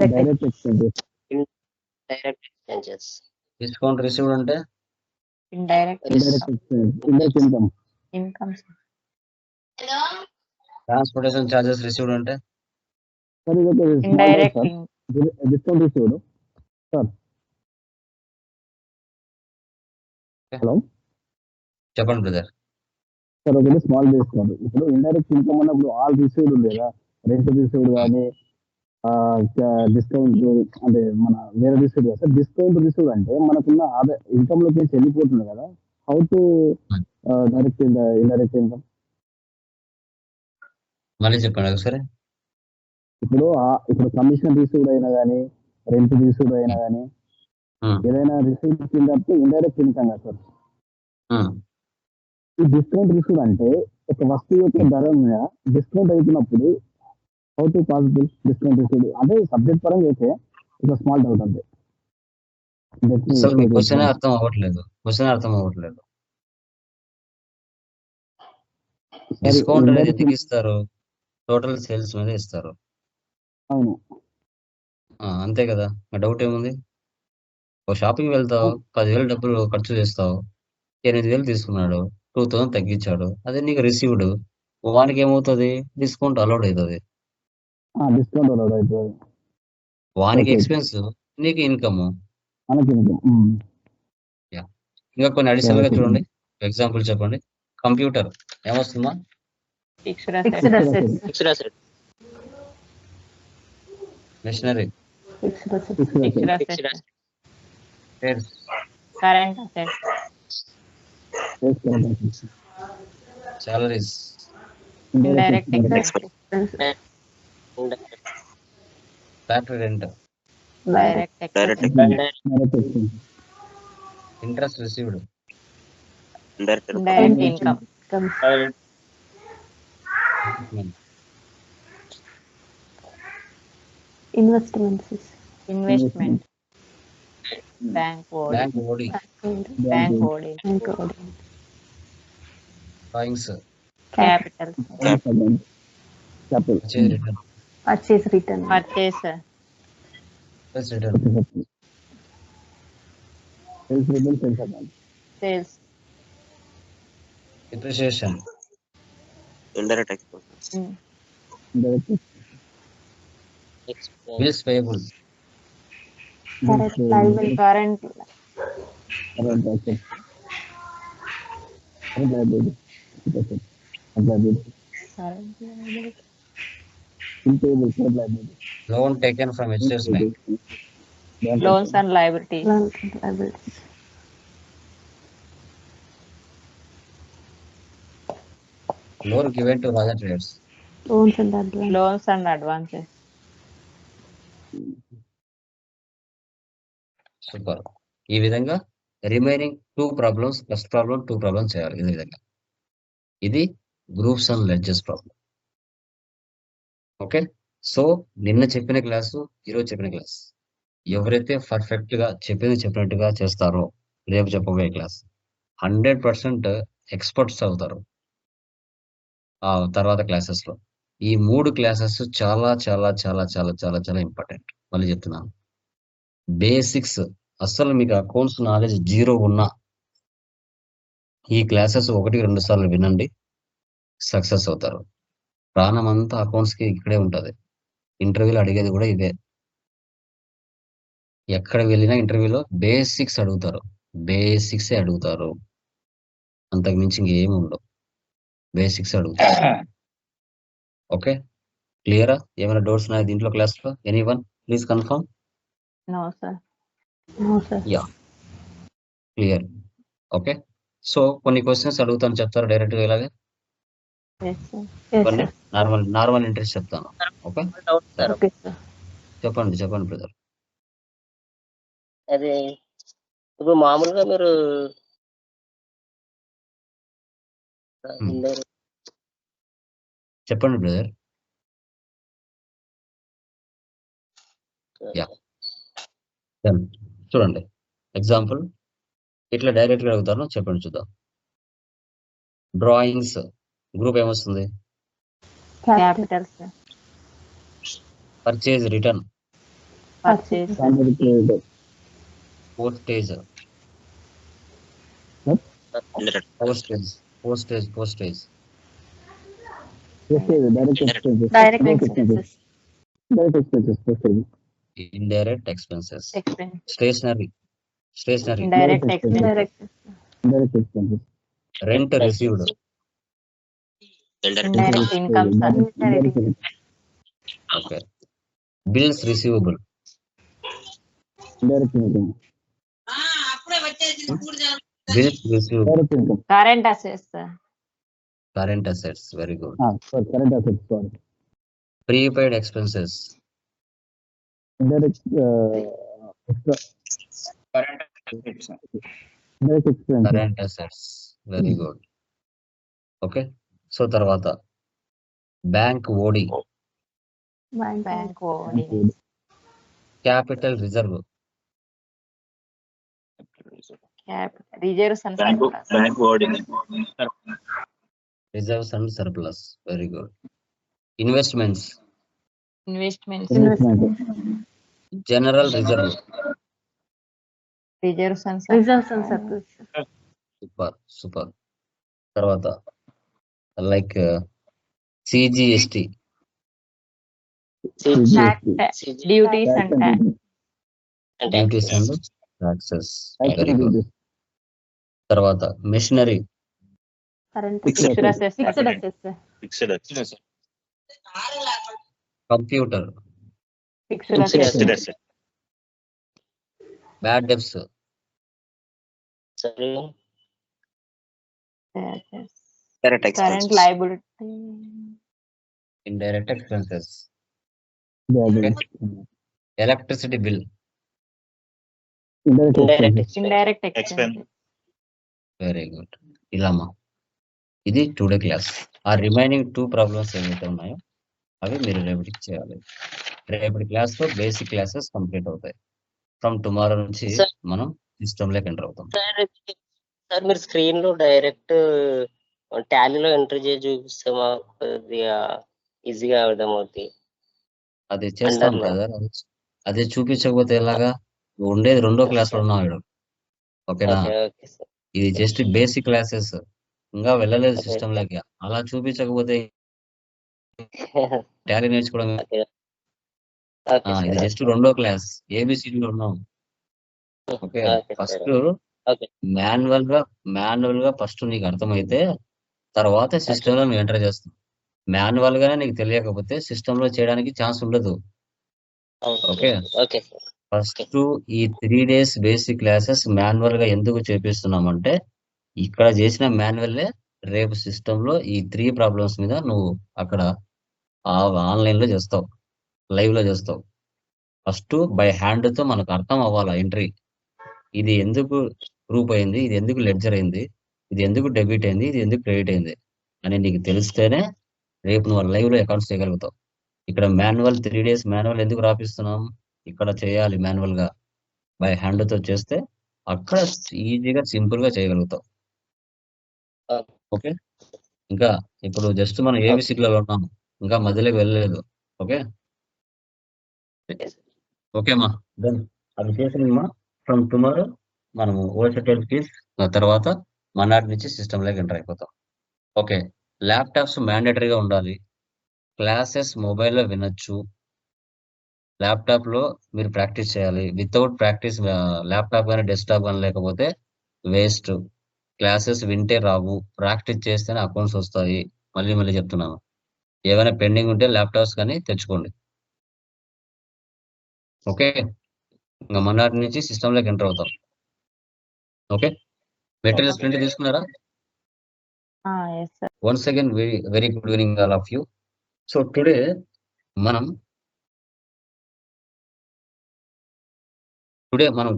expenses. డిస్కౌంట్ రిసీవ్డ్ అంటే indirect indirect income income transportation charges received అంటే సార్ ఇది ఒక ఇండైరెక్ట్ డిస్కౌంట్ ఇచ్చేవాడు సార్. హలో చెప్పండి బ్రదర్. సార్ ఒకటి స్మాల్ చేస్తున్నారు. ఇప్పుడు ఇండైరెక్ట్ ఇన్కమ్ అన్నప్పుడు ఆల్ రిసీవ్డ్ ఉంది కదా, రెంట్ రిసీవ్డ్ కానీ డిస్కౌంట్ అంటే మన వేరే రిసీవ్డ్ కదా సార్. డిస్కౌంట్ రిసీవ్డ్ అంటే మనకున్న ఆదాయ ఇన్కమ్ లోకి నుంచి వెళ్ళిపోతుంది కదా. How to direct indirect income? మళ్ళీ చెప్పండి ఒకసారి. ఇప్పుడు కమిషన్ రిసీవ్డ్ అయినా కానీ, రెంట్ రిసీవ్డ్ అయినా కానీ, ఏదైనా రిసీవ్డ్ కింద ఇండైరెక్ట్ ఇన్కమ్ కదా సార్. ఈ డిస్కౌంట్ రిసీవ్డ్ అంటే ఒక వస్తువు యొక్క ధర మీద డిస్కౌంట్ అవుతున్నప్పుడు how to possible discount received అంటే సబ్జెక్ట్ పరంగా అయితే ఒక స్మాల్ డౌట్ అంతే. అసలు మీ క్వశ్చన్ అర్థం అవ్వట్లేదు. డిస్కౌంట్ అనేది ఎందుకు ఇస్తారు? టోటల్ సేల్స్ మీద ఇస్తారు. అవును, అంతే కదా. డౌట్ ఏముంది? ఒక షాపింగ్ వెళ్తావు, 10,000 డబ్బులు ఖర్చు చేస్తావు, 8,000 తీసుకున్నాడు, 2,000 తగ్గించాడు, అదే నీకు రిసీవ్డ్. వానికి ఏమవుతుంది? డిస్కౌంట్ అలౌడ్ అవుతుంది. డిస్కౌంట్ అలౌడ్ అవుతుంది. వానికి ఎక్స్పెన్స్, నీకు ఇన్కమ్. మనకి ఇన్కమ్. ఇంకా కొన్ని అడిషనల్ గా చూడండి. ఎగ్జాంపుల్ చెప్పండి. కంప్యూటర్ ఏమొస్తుందా? Fixed fixed assets assets. Fixed asset. Machinery, fixed assets. Fixed Fixed assets shares, current assets salaries, indirect Indirect. Factory rent, direct Direct. Expense interest received, Indirect. Indirect income investments. Investment bank OD bank OD, bank OD coins, capital purchase return, purchase return. Purchase plus return, sales depreciation, Indirect expenses. Bills payable, correct liability. Current loan taken from HDFC bank, loans and liabilities liabilities. Loan given to Raja traders. Loans and advance. Loans and advances super. ఈ విధంగా remaining 2 problems, first problem 2 problems చేయాలి. ఈ విధంగా ఇది groups and ledges problem. Okay. So నిన్న చెప్పిన class, ఈరోజు చెప్పిన క్లాస్ ఎవరైతే పర్ఫెక్ట్ గా చెప్పినట్టుగా చేస్తారో రేపు చెప్పబోయే క్లాస్ 100% ఎక్స్పర్ట్స్ అవుతారు ఆ తర్వాత క్లాసెస్ లో. ఈ 3 క్లాసెస్ చాలా చాలా చాలా చాలా చాలా చాలా ఇంపార్టెంట్. మళ్ళీ చెప్తున్నాను, బేసిక్స్. అస్సలు మీకు అకౌంట్స్ నాలెడ్జ్ 0 ఉన్నా ఈ క్లాసెస్ 1-2 సార్లు వినండి, సక్సెస్ అవుతారు. ప్రాణం అంతా అకౌంట్స్ కి ఇక్కడే ఉంటది. ఇంటర్వ్యూలో అడిగేది కూడా ఇదే. ఎక్కడ వెళ్ళినా ఇంటర్వ్యూలో బేసిక్స్ అడుగుతారు, బేసిక్సే అడుగుతారు. అంతకు మించి ఇంకేమి ఉండవు, బేసిక్స్ అడుగుతారు. ఓకే, క్లియరా? ఏమైనా డౌట్స్ ఉన్నాయా దీంట్లో క్లాస్లో? Anyone please confirm. No sir. No sir. Yeah, clear. Okay, so కొన్ని క్వశ్చన్స్ అడుగుతాను, చెప్తారు డైరెక్ట్ గా ఇలాగే. Yes sir. కొన్ని నార్మల్ ఇంట్రెస్ట్ చెప్తాను. Okay, okay sir. చెప్పండి బ్రదర్. అది ఇప్పుడు మామూలుగా మీరు చెప్పండి బ్రదర్. యా, చూడండి ఎగ్జాంపుల్ ఇట్లా డైరెక్ట్ గా అడుగుతాను, చెప్పండి చూద్దాం. డ్రాయింగ్స్ గ్రూప్ ఏమొస్తుంది? Capital sir. Purchase return, purchase postage Indirect postage postage expenses, direct expenses, Direct direct expenses, expenses. direct expenses, postage, indirect expenses Expense. Stationery Indirect expenses. expenses. Indirect. direct expenses, rent received indirect Indirect income, sir. direct, okay bills receivable direct income, bills receivable direct income, Current assets, sir. Current assets very good sorry, current assets, sorry, prepaid expenses indirect, extra, direct expenses, current assets very good okay so తర్వాత bank OD Bank OD. Capital reserve Reserves and surplus. Reserves and surplus very good investments Investments. investment, general reserve Reserves and surplus. Reserves and surplus. Super తర్వాత like CGST Tax, duties and tax. Duties and taxes tax very and good duties, తర్వాత machinery Current Fixed assets. assets. Fixed assets. Computer Fixed assets. Bad debts Current liability. Indirect expenses direct, electricity bill indirect expenses, Indirect expenses. Very good ఇలామా ఇది today class ఆ remaining 2 problems ఏవైతే ఉన్నాయో అవి మీరు రేపటికి చేయాలి రేపటి క్లాస్ లో బేసిక్ క్లాసెస్ కంప్లీట్ అవుతాయి ఫ్రమ్ టుమారో నుంచి Sir. మనం సిస్టమ్ లోకి ఎంటర్ అవుతాం సార్ మీరు స్క్రీన్ లో డైరెక్ట్ టాలీలో ఎంటర్ చేసి చూపిస్తే మాకు కొద్దిగా ఈజీగా అర్థమవుతాయి. అది చేస్తాం Underline. కదా అదే చూపించకపోతే ఎలాగా నువ్వు ఉండేది 2వ క్లాస్ లో ఉన్నావు ఇక్కడ ఓకేనా ఓకే సార్. ఇది జస్ట్ బేసిక్ క్లాసెస్ ఇంకా వెళ్ళలేదు Okay. సిస్టమ్ లోకి అలా చూపించకపోతే టాలీ నేర్చుకోవడం ఓకే ఇది సార్. జస్ట్ 2వ క్లాస్ ఏబిసిడి లో ఉన్నాం okay okay first sir. Okay. Manual గా ఫస్ట్ నీకు అర్థమైతే తర్వాత సిస్టమ్ లో నువ్వు ఎంటర్ చేస్తావు మాన్యువల్ గానే నీకు తెలియకపోతే సిస్టమ్ లో చేయడానికి ఛాన్స్ ఉండదు ఓకే ఓకే సార్. ఫస్ట్ ఈ 3 days బేసిక్ క్లాసెస్ మాన్యువల్ గా ఎందుకు చేపిస్తున్నామంటే ఇక్కడ చేసిన మాన్యువల్లే రేపు సిస్టమ్ లో ఈ 3 ప్రాబ్లమ్స్ మీద నువ్వు అక్కడ ఆన్లైన్ లో చేస్తావు లైవ్ లో చేస్తావు ఫస్ట్ బై హ్యాండ్ తో మనకు అర్థం అవ్వాలి ఎంట్రీ ఇది ఎందుకు ప్రూఫ్ అయింది ఇది ఎందుకు లెడ్జర్ అయింది ఇది ఎందుకు డెబిట్ అయింది ఇది ఎందుకు క్రెడిట్ అయింది అని నీకు తెలిస్తేనే రేపు నువ్వు లైవ్ లో అకౌంట్స్ చేయగలుగుతావు ఇక్కడ మాన్యువల్ 3 days మాన్యువల్ ఎందుకు రాపిస్తున్నాం ఇక్కడ చేయాలి మాన్యువల్ గా బై హ్యాండ్ తో చేస్తే అక్కడ ఈజీగా సింపుల్ గా చేయగలుగుతావు ఓకే ఇంకా ఇప్పుడు జస్ట్ మనం ఏబిసిడ్లలో ఉన్నాము ఇంకా మధ్యలోకి వెళ్ళలేదు ఓకే ఓకేమా దెన్ అది చేసిన ఫ్రమ్ టుమారో మనము ఓవర్సెటెడ్ కీస్ తర్వాత మనాటి నుంచి సిస్టమ్ లోకి ఎంటర్ అయిపోతాం ఓకే ల్యాప్టాప్స్ మ్యాండేటరీగా ఉండాలి క్లాసెస్ మొబైల్లో వినొచ్చు ల్యాప్టాప్ లో మీరు ప్రాక్టీస్ చేయాలి వితౌట్ ప్రాక్టీస్ ల్యాప్టాప్ కానీ డెస్క్టాప్ కానీ లేకపోతే వేస్ట్ క్లాసెస్ వింటే రావు ప్రాక్టీస్ చేస్తేనే అకౌంట్స్ వస్తాయి మళ్ళీ చెప్తున్నాను ఏమైనా పెండింగ్ ఉంటే ల్యాప్టాప్స్ కానీ తెచ్చుకోండి ఓకే ఇంకా మనాటి నుంచి సిస్టమ్ లోకి ఎంటర్ అవుతాం ఓకే మెటీరియల్స్ ప్రింట్ తీసుకున్నారా Yes, sir. Once again very good evening all of you so today మనం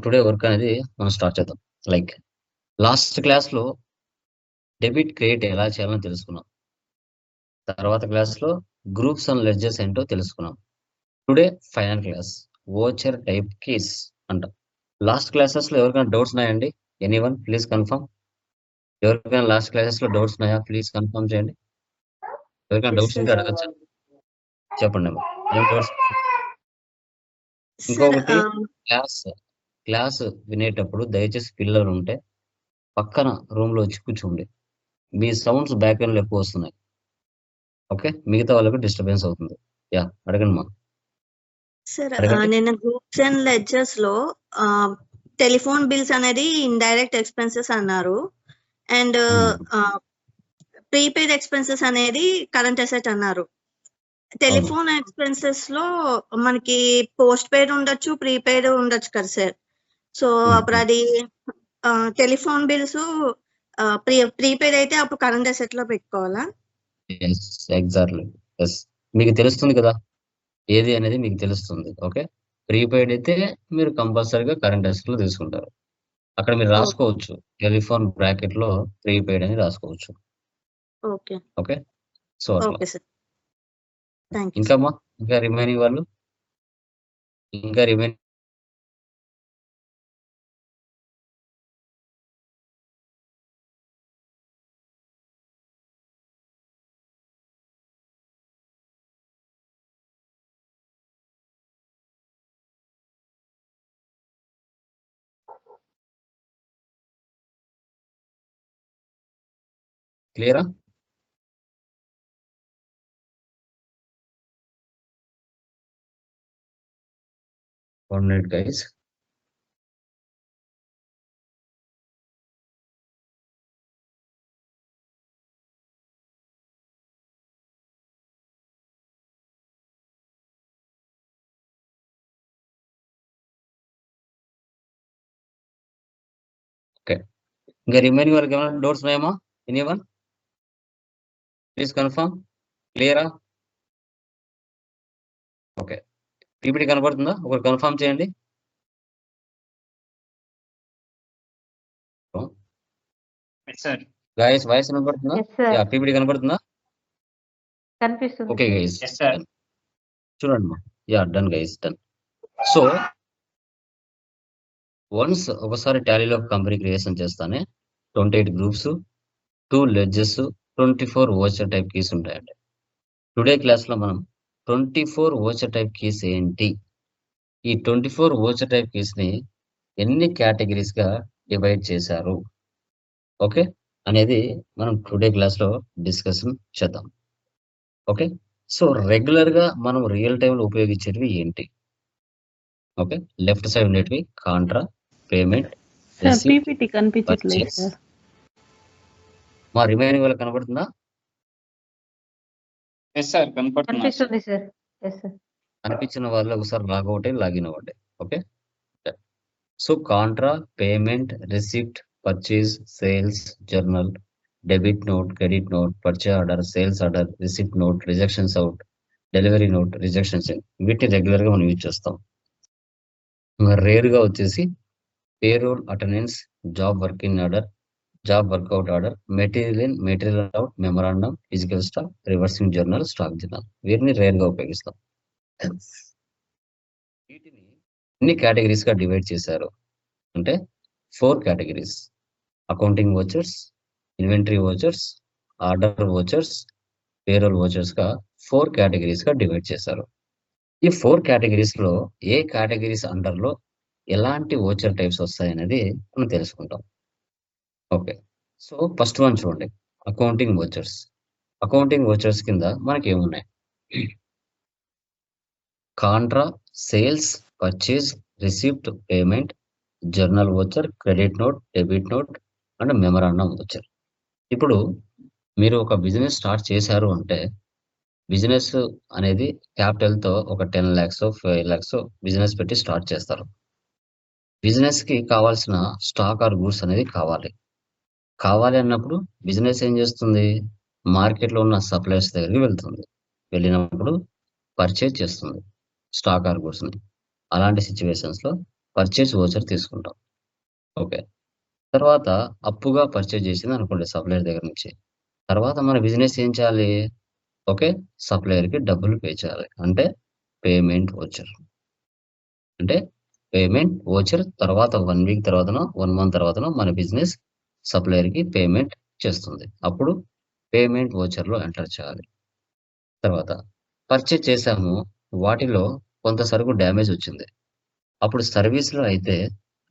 టుడే వర్క్ అనేది మనం స్టార్ట్ చేద్దాం లైక్ లాస్ట్ క్లాస్ లో డెబిట్ క్రెడిట్ ఎలా చేయాలని తెలుసుకున్నాం తర్వాత క్లాస్ లో గ్రూప్స్ అండ్ లెడ్జర్స్ ఏంటో తెలుసుకున్నాం today final class voucher type case అంట లాస్ట్ క్లాసెస్ లో ఎవరికైనా డౌట్స్ ఉన్నాయండి ఎనీవన్ ప్లీజ్ కన్ఫర్మ్ ఎవరికైనా లాస్ట్ క్లాసెస్ లో డౌట్స్ ఉన్నాయా ప్లీజ్ కన్ఫర్మ్ చేయండి ఎవరికైనా డౌట్స్ ఉంటే అడగచ్చా చెప్పండి అమ్మా ఏం డౌట్స్ ఇంకొకటి క్లాస్ వినేటప్పుడు దయచేసి పిల్లలు ఉంటే పక్కన రూమ్ లో వచ్చి కూర్చోండి. మీ సౌండ్స్ బ్యాక్గ్రౌండ్ లో ఎక్కువ వస్తున్నాయి. ఓకే, మిగతా వాళ్ళకి డిస్టర్బెన్స్ అవుతుంది. యా, అడగండి మా. సార్ అడగండి. నేను గ్రూప్స్ అండ్ లెడ్జర్స్ లో టెలిఫోన్ బిల్స్ అనేది ఇండైరెక్ట్ ఎక్స్పెన్సెస్ అన్నారు, అండ్ ప్రీపెయిడ్ ఎక్స్పెన్సెస్ అనేది కరెంట్ అసెట్ అన్నారు. టెలిఫోన్ ఎక్స్పెన్సెస్ లో మనకి పోస్ట్ పెయిడ్ ఉండొచ్చు, ప్రీపెయిడ్ ఉండొచ్చు కదా సార్. సో అప్పుడు అది టెలిఫోన్ బిల్స్ ప్రీపెయిడ్ అయితే అప్పుడు కరెంట్ అసెట్ లో పెట్టుకోవాలా? Exactly, yes. మీకు తెలుస్తుంది కదా ఏది అనేది, మీకు తెలుస్తుంది. ఓకే, ప్రీపెయిడ్ అయితే మీరు కంపల్సరీగా కరెంట్ అసెట్ లో తీసుకుంటారు. అక్కడ మీరు రాసుకోవచ్చు, టెలిఫోన్ బ్రాకెట్ లో ప్రీపెయిడ్ అని రాసుకోవచ్చు. ఓకే ఓకే, సో అట్లా. Okay sir, thank you. ఇంకా అమ్మా, ఇంకా రిమైనింగ్ వాళ్ళు, ఇంకా రిమైనింగ్ క్లియరా? One minute, guys. Okay. ఇంకా రిమైనింగ్ వాళ్ళకి ఏమైనా డౌట్స్ ఉన్నాయమ్మా? ఎనీవన్? Please confirm. క్లియరా? ఓకే, పీపీటీ కనపడుతుందా? ఒకరు కన్ఫర్మ్ చేయండి. గైస్ వాయిస్ కనపడుతుందా? Yes, sir. యా, పీపీటీ కనపడుతుందా? కనిపిస్తుంది. ఓకే గైస్, చూడండి. Yeah, done guys, done. So once ఒకసారి టాలీలో కంపెనీ క్రియేషన్ చేస్తానే 28 గ్రూప్స్, 2 లెడ్జెస్, 24 వోచర్ టైప్ కీస్ ఉంటాయండి. టుడే క్లాస్ లో మనం 24 వోచర్ టైప్ కీస్ ఏంటి, ఈ 24 వోచర్ టైప్ కీస్ ని ఎన్ని కేటగిరీస్ గా డివైడ్ చేశారు, ఓకే అనేది మనం టుడే క్లాస్ లో డిస్కషన్ చేద్దాం. ఓకే, సో రెగ్యులర్ గా మనం రియల్ టైం లో ఉపయోగించేవి ఏంటి? ఓకే, లెఫ్ట్ సైడ్ ఉండేటివి కాంట్రా, పేమెంట్, సార్ పీపీటీ కనిపించట్లేదు సార్. మా రిమైనింగ్ వాళ్ళకి కనబడుతుందా? కనిపిస్తుంది సార్. Yes sir. అనిపించిన వాళ్ళు ఒకసారి లాగౌట్ అయ్యి లాగిన్ అవ్వండి. Okay, so contra, payment, receipt, purchase, sales journal, debit note, credit note, purchase order, sales order, receipt note, rejections out, delivery note, rejections in, వీటిని రెగ్యులర్ గా మనం యూజ్ చేస్తాం. Rare గా వచ్చేసి payroll, attendance, job work in order, job workout order, material in, material out, memorandum, physical stock, reversing journal, stock journal, వీటిని rare గా ఉపయోగిస్తాం. వీటిని ఎన్ని కేటగిరీస్ గా డివైడ్ చేశారు అంటే 4 categories: accounting vouchers, inventory vouchers, order vouchers, payroll vouchers గా 4 categories గా డివైడ్ చేశారు. ఈ 4 కేటగిరీస్ లో ఏ కేటగిరీస్ అండర్ లో ఎలాంటి వోచర్ టైప్స్ వస్తాయనేది మనం తెలుసుకుంటాం. ఓకే, సో ఫస్ట్ వన్ చూడండి, అకౌంటింగ్ వోచర్స్. అకౌంటింగ్ వోచర్స్ కింద మనకి ఏమున్నాయి? Contra, sales, purchase, receipt, payment, journal voucher, credit note, debit note and memorandum voucher. ఇప్పుడు మీరు ఒక బిజినెస్ స్టార్ట్ చేశారు అంటే, బిజినెస్ అనేది క్యాపిటల్ తో ఒక 10 lakhs 5 lakhs బిజినెస్ పెట్టి స్టార్ట్ చేస్తారు. బిజినెస్ కి కావాల్సిన స్టాక్ ఆర్ గూడ్స్ అనేది కావాలి అన్నప్పుడు బిజినెస్ ఏం చేస్తుంది? మార్కెట్ లో ఉన్న సప్లయర్స్ దగ్గరికి వెళ్తుంది. వెళ్ళినప్పుడు పర్చేజ్ చేస్తుంది స్టాక్ ఆర్ గూడ్స్ ని. అలాంటి సిచ్యువేషన్స్ లో పర్చేజ్ వోచర్ తీసుకుంటాం. ఓకే, తర్వాత అప్పుగా పర్చేజ్ చేసింది అనుకోండి సప్లయర్ దగ్గర నుంచి. తర్వాత మన బిజినెస్ ఏం చేయాలి? ఓకే, సప్లయర్ కి డబ్బులు పే చేయాలి, అంటే పేమెంట్ వోచర్. అంటే పేమెంట్ వోచర్ తర్వాత 1 week తర్వాతనో 1 month తర్వాతనో మన బిజినెస్ సప్లయర్ కి పేమెంట్ చేస్తుంది. అప్పుడు పేమెంట్ వోచర్ లో ఎంటర్ చేయాలి. తర్వాత పర్చేజ్ చేసాము, వాటిలో కొంత సరుకు డ్యామేజ్ వచ్చింది. అప్పుడు సర్వీస్ లో అయితే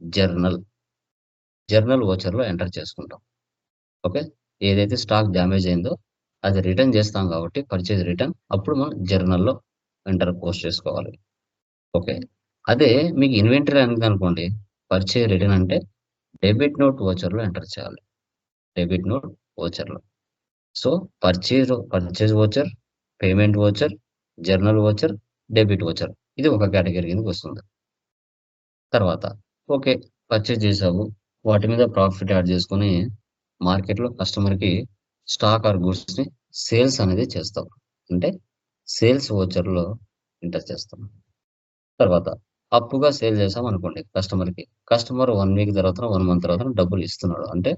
జర్నల్ ఓచర్లో ఎంటర్ చేసుకుంటాం. ఓకే, ఏదైతే స్టాక్ డ్యామేజ్ అయిందో అది రిటర్న్ చేస్తాం కాబట్టి పర్చేజ్ రిటర్న్, అప్పుడు మనం జర్నల్లో పోస్ట్ చేసుకోవాలి. ఓకే, అదే మీకు ఇన్వెంటరీ అనేది అనుకోండి, పర్చేజ్ రిటర్న్ అంటే డెబిట్ నోట్ ఓచర్లో ఎంటర్ చేయాలి. డెబిట్ నోట్ ఓచర్లో. So purchase voucher, payment voucher, journal voucher, debit voucher, ఇది ఒక కేటగిరీ కిందకి వస్తుంది. తర్వాత ఓకే, పర్చేజ్ చేసావు, వాటి మీద ప్రాఫిట్ యాడ్ చేసుకుని మార్కెట్లో కస్టమర్కి స్టాక్ ఆర్ గూడ్స్ని సేల్స్ అనేది చేస్తాం. అంటే సేల్స్ ఓచర్లో ఎంటర్ చేస్తాం. తర్వాత అప్పుగా సేల్ చేసాం అనుకోండి కస్టమర్కి, కస్టమర్ 1 వీక్ తర్వాత 1 మంత్ తర్వాత డబ్బులు ఇస్తున్నాడు అంటే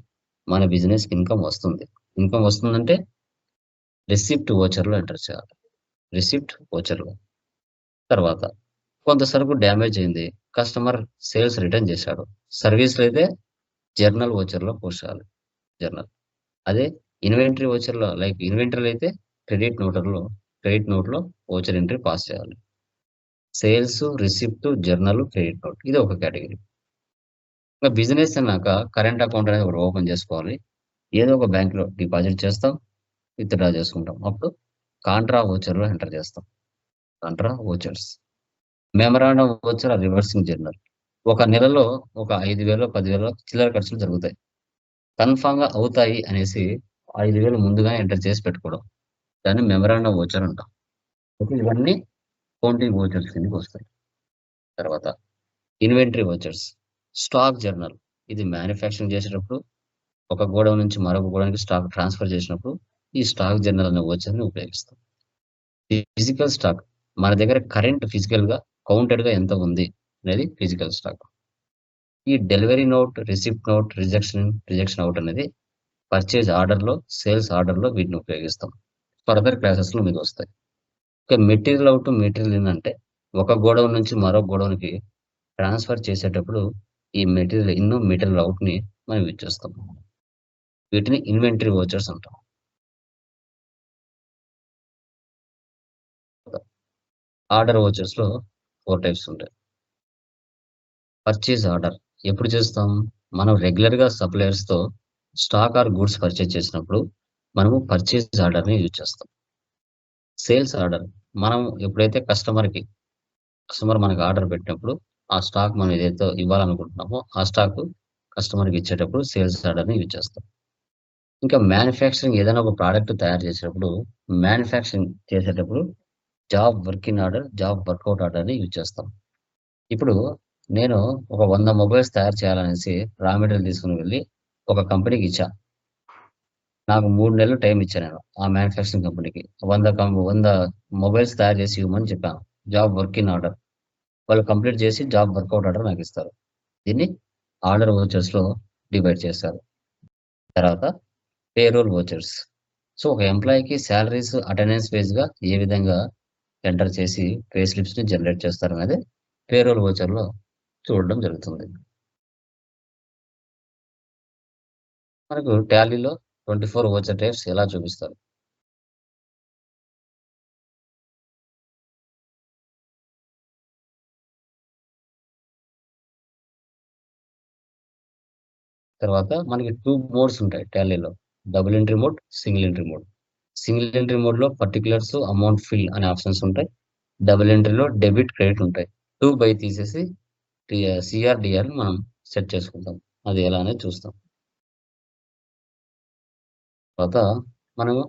మన బిజినెస్కి ఇన్కమ్ వస్తుంది. ఇన్కమ్ వస్తుందంటే రిసిప్ట్ ఓచర్లో ఎంటర్ చేయాలి. రిసిప్ట్ ఓచర్లో. తర్వాత కొంత సరుకు డ్యామేజ్ అయింది, కస్టమర్ సేల్స్ రిటర్న్ చేశాడు, సర్వీస్లో అయితే జర్నల్ ఓచర్లో పోస్ట్ చేయాలి. జర్నల్. అదే ఇన్వెంటరీ ఓచర్లో, లైక్ ఇన్వెంటరీలో అయితే క్రెడిట్ నోట్లో ఓచర్ ఎంట్రీ పాస్ చేయాలి. Sales, receipt, journal, credit note, ఇది ఒక కేటగిరీ. ఇంకా బిజినెస్ అన్నాక కరెంట్ అకౌంట్ అనేది ఒకటి ఓపెన్ చేసుకోవాలి. ఏదో ఒక బ్యాంక్లో డిపాజిట్ చేస్తాం, విత్డ్రా చేసుకుంటాం. అప్పుడు కాంట్రా ఓచర్లో ఎంటర్ చేస్తాం. Contra vouchers. Memorandum voucher, reversing journal. ఒక నెలలో ఒక 5,000 10,000 చిల్లర ఖర్చులు జరుగుతాయి, కన్ఫామ్ గా అవుతాయి అనేసి 5,000 ముందుగా ఎంటర్ చేసి పెట్టుకోవడం, దాన్ని మెమరాండం ఓచర్ అంటాం. ఓకే, ఇవన్నీ కౌంటింగ్ ఓచర్స్ కిందకి వస్తాయి. తర్వాత ఇన్వెంటరీ ఓచర్స్. Stock journal. ఇది మ్యానుఫ్యాక్చరింగ్ చేసేటప్పుడు ఒక గోడౌన్ నుంచి మరొక గోడౌన్కి స్టాక్ ట్రాన్స్ఫర్ చేసినప్పుడు ఈ స్టాక్ జర్నల్ అనే ఓచర్ని ఉపయోగిస్తాం. ఫిజికల్ స్టాక్, మన దగ్గర కరెంట్ ఫిజికల్ గా కౌంటెడ్ గా ఎంత ఉంది అనేది ఫిజికల్ స్టాక్. ఈ delivery note, receipt note, rejection out అనేది పర్చేజ్ ఆర్డర్లో, సేల్స్ ఆర్డర్లో వీటిని ఉపయోగిస్తాం. ఫర్దర్ క్లాసెస్ లో మీకు వస్తాయి. ఇక మెటీరియల్ అవుట్, మెటీరియల్ ఇన్ అంటే ఒక గోడౌన్ నుంచి మరో గోడౌన్కి ట్రాన్స్ఫర్ చేసేటప్పుడు ఈ మెటీరియల్ ఇన్, మెటీరియల్ అవుట్ ని మనం యూజ్ చేస్తాం. వీటిని ఇన్వెంటరీ ఓచర్స్ అంటాం. ఆర్డర్ ఓచర్స్ లో 4 టైప్స్ ఉంటాయి. పర్చేజ్ ఆర్డర్ ఎప్పుడు చేస్తాం? మనం రెగ్యులర్ గా సప్లయర్స్ తో స్టాక్ ఆర్ గూడ్స్ పర్చేజ్ చేసినప్పుడు మనము పర్చేజ్ ఆర్డర్ ని యూజ్ చేస్తాం. సేల్స్ ఆర్డర్ మనం ఎప్పుడైతే కస్టమర్ మనకి ఆర్డర్ పెట్టినప్పుడు ఆ స్టాక్ మనం ఏదైతే ఇవ్వాలనుకుంటున్నామో ఆ స్టాక్ కస్టమర్కి ఇచ్చేటప్పుడు సేల్స్ ఆర్డర్ ని యూజ్ చేస్తాం. ఇంకా మ్యానుఫ్యాక్చరింగ్, ఏదైనా ఒక ప్రోడక్ట్ తయారు చేసేటప్పుడు మ్యానుఫ్యాక్చరింగ్ చేసేటప్పుడు job working order, job workout order ని యూజ్ చేస్తాం. ఇప్పుడు నేను ఒక 100 మొబైల్స్ తయారు చేయాలనేసి రా మెటీరియల్ తీసుకుని వెళ్ళి ఒక కంపెనీకి ఇచ్చా. నాకు 3 నెలలు టైం ఇచ్చాను నేను ఆ మ్యానుఫ్యాక్చరింగ్ కంపెనీకి. 100 మొబైల్స్ తయారు చేసి ఇవ్వమని చెప్పాను. Job working order. వాళ్ళు కంప్లీట్ చేసి జాబ్ వర్కౌట్ ఆర్డర్ నాకు ఇస్తారు. దీన్ని ఆర్డర్ ఓచర్స్ లో డివైడ్ చేస్తారు. తర్వాత పేరోల్ ఓచర్స్. సో ఒక ఎంప్లాయీకి శాలరీస్, అటెండెన్స్ బేస్ గా ఏ విధంగా ఎంటర్ చేసి పే స్లిప్స్ ని జనరేట్ చేస్తారు అనేది పేరోల్ ఓచర్ లో చూడడం జరుగుతుంది. మనకు టాలీలో 24 ఓచర్ టైప్స్ ఎలా చూపిస్తారు? తర్వాత మనకి 2 మోడ్స్ ఉంటాయి టాలీలో, double entry mode, single entry mode. Single entry mode లో పర్టికులర్స్, అమౌంట్ ఫిల్ అనే ఆప్షన్స్ ఉంటాయి. డబుల్ ఎంట్రీలో డెబిట్, క్రెడిట్ ఉంటాయి. 2 బై తీసేసి సిఆర్డిఆర్ మనం సెట్ చేసుకుంటాం. అది ఎలా అనేది చూస్తాం. తర్వాత మనము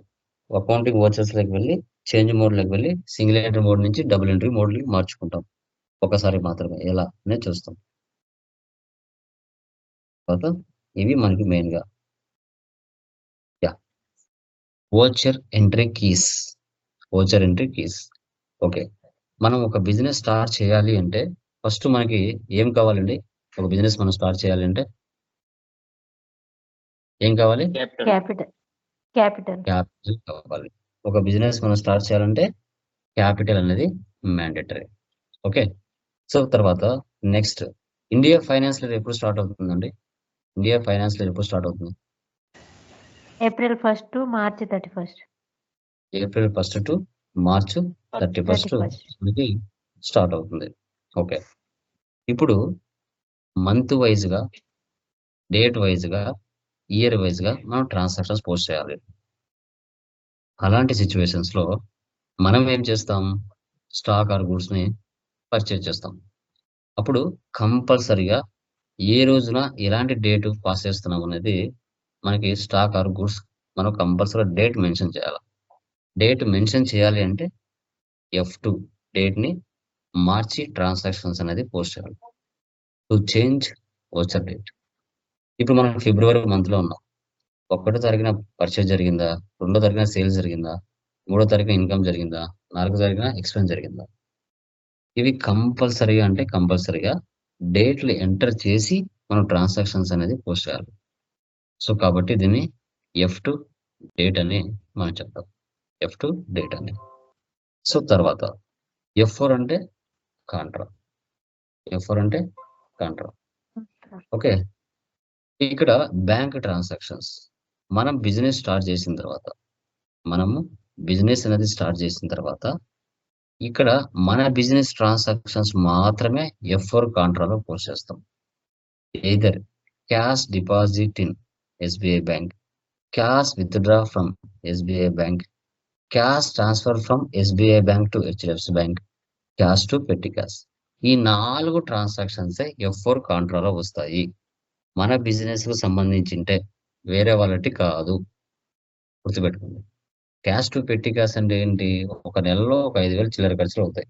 అకౌంటింగ్ ఓచర్స్ లోకి వెళ్ళి చేంజ్ మోడ్ లోకి వెళ్ళి సింగిల్ ఎంట్రీ మోడ్ నుంచి డబుల్ ఎంట్రీ మోడ్ కి మార్చుకుంటాం. ఒకసారి మాత్రమే ఎలా అనేది చూస్తాం. తర్వాత ఇవి మనకి మెయిన్ గా voucher entry keys. Voucher entry keys. Okay, మనం ఒక బిజినెస్ స్టార్ట్ చేయాలి అంటే ఫస్ట్ మనకి ఏం కావాలండి? ఒక బిజినెస్ మనం స్టార్ట్ చేయాలి అంటే ఏం కావాలి? క్యాపిటల్ కావాలి. ఒక బిజినెస్ మనం స్టార్ట్ చేయాలంటే క్యాపిటల్ అనేది మ్యాండేటరీ. ఓకే, సో తర్వాత నెక్స్ట్ ఇండియా ఫైనాన్షియల్ ఎప్పుడు స్టార్ట్ అవుతుందండి? ఇండియా ఫైనాన్షియల్ ఎప్పుడు స్టార్ట్ అవుతుంది? April 1st to March 31st. April 1st to March 31st మనకి స్టార్ట్ అవుతుంది. ఓకే, ఇప్పుడు మంత్ వైజ్గా, డేట్ వైజ్గా, ఇయర్ వైజ్గా మనం ట్రాన్సాక్షన్స్ పోస్ట్ చేయాలి. అలాంటి సిచ్యువేషన్స్లో మనం ఏం చేస్తాం, స్టాక్ ఆర్ గూడ్స్ని పర్చేజ్ చేస్తాం. అప్పుడు కంపల్సరిగా ఏ రోజున ఎలాంటి డేట్ పాస్ చేస్తున్నాం అనేది మనకి స్టాక్ ఆర్ గూడ్స్ మనం కంపల్సరీ డేట్ మెన్షన్ చేయాలి. డేట్ మెన్షన్ చేయాలి అంటే F2 డేట్ని మార్చి ట్రాన్సాక్షన్స్ అనేది పోస్ట్ చేయాలి. To change voucher date. ఇప్పుడు మనం ఫిబ్రవరి మంత్లో ఉన్నాం. 1వ తారీఖున పర్చేజ్ జరిగిందా, 2వ తారీఖున సేల్స్ జరిగిందా, 3వ తారీఖున ఇన్కమ్ జరిగిందా, 4వ తారీఖున ఎక్స్పెన్స్ జరిగిందా, ఇవి కంపల్సరీగా అంటే కంపల్సరీగా డేట్లు ఎంటర్ చేసి మనం ట్రాన్సాక్షన్స్ అనేది పోస్ట్ చేయాలి. సో కాబట్టి దీన్ని F2 డేట్ అని మనం చెప్తాం. F2 డేట్ అని. సో తర్వాత F4 అంటే కాంట్రా. F4 అంటే కాంట్రా. ఓకే, ఇక్కడ బ్యాంక్ ట్రాన్సాక్షన్స్. మనం బిజినెస్ స్టార్ట్ చేసిన తర్వాత, మనము బిజినెస్ అనేది స్టార్ట్ చేసిన తర్వాత ఇక్కడ మన బిజినెస్ ట్రాన్సాక్షన్స్ మాత్రమే F4 కాంట్రాలో పోస్ట్ చేస్తాం. Either cash deposit in SBI bank, cash withdraw from SBI bank, cash transfer from SBI bank to HDFC bank, cash to పెట్టి క్యాష్. ఈ 4 ట్రాన్సాక్షన్స్ F4 కాంట్రాలో వస్తాయి. మన బిజినెస్ కు సంబంధించింటే, వేరే వాళ్ళటి కాదు. గుర్తుపెట్టుకోండి. క్యాష్ టు పెట్టి క్యాష్ అంటే ఏంటి, ఒక నెలలో ఒక 5,000 చిల్లర ఖర్చులు అవుతాయి.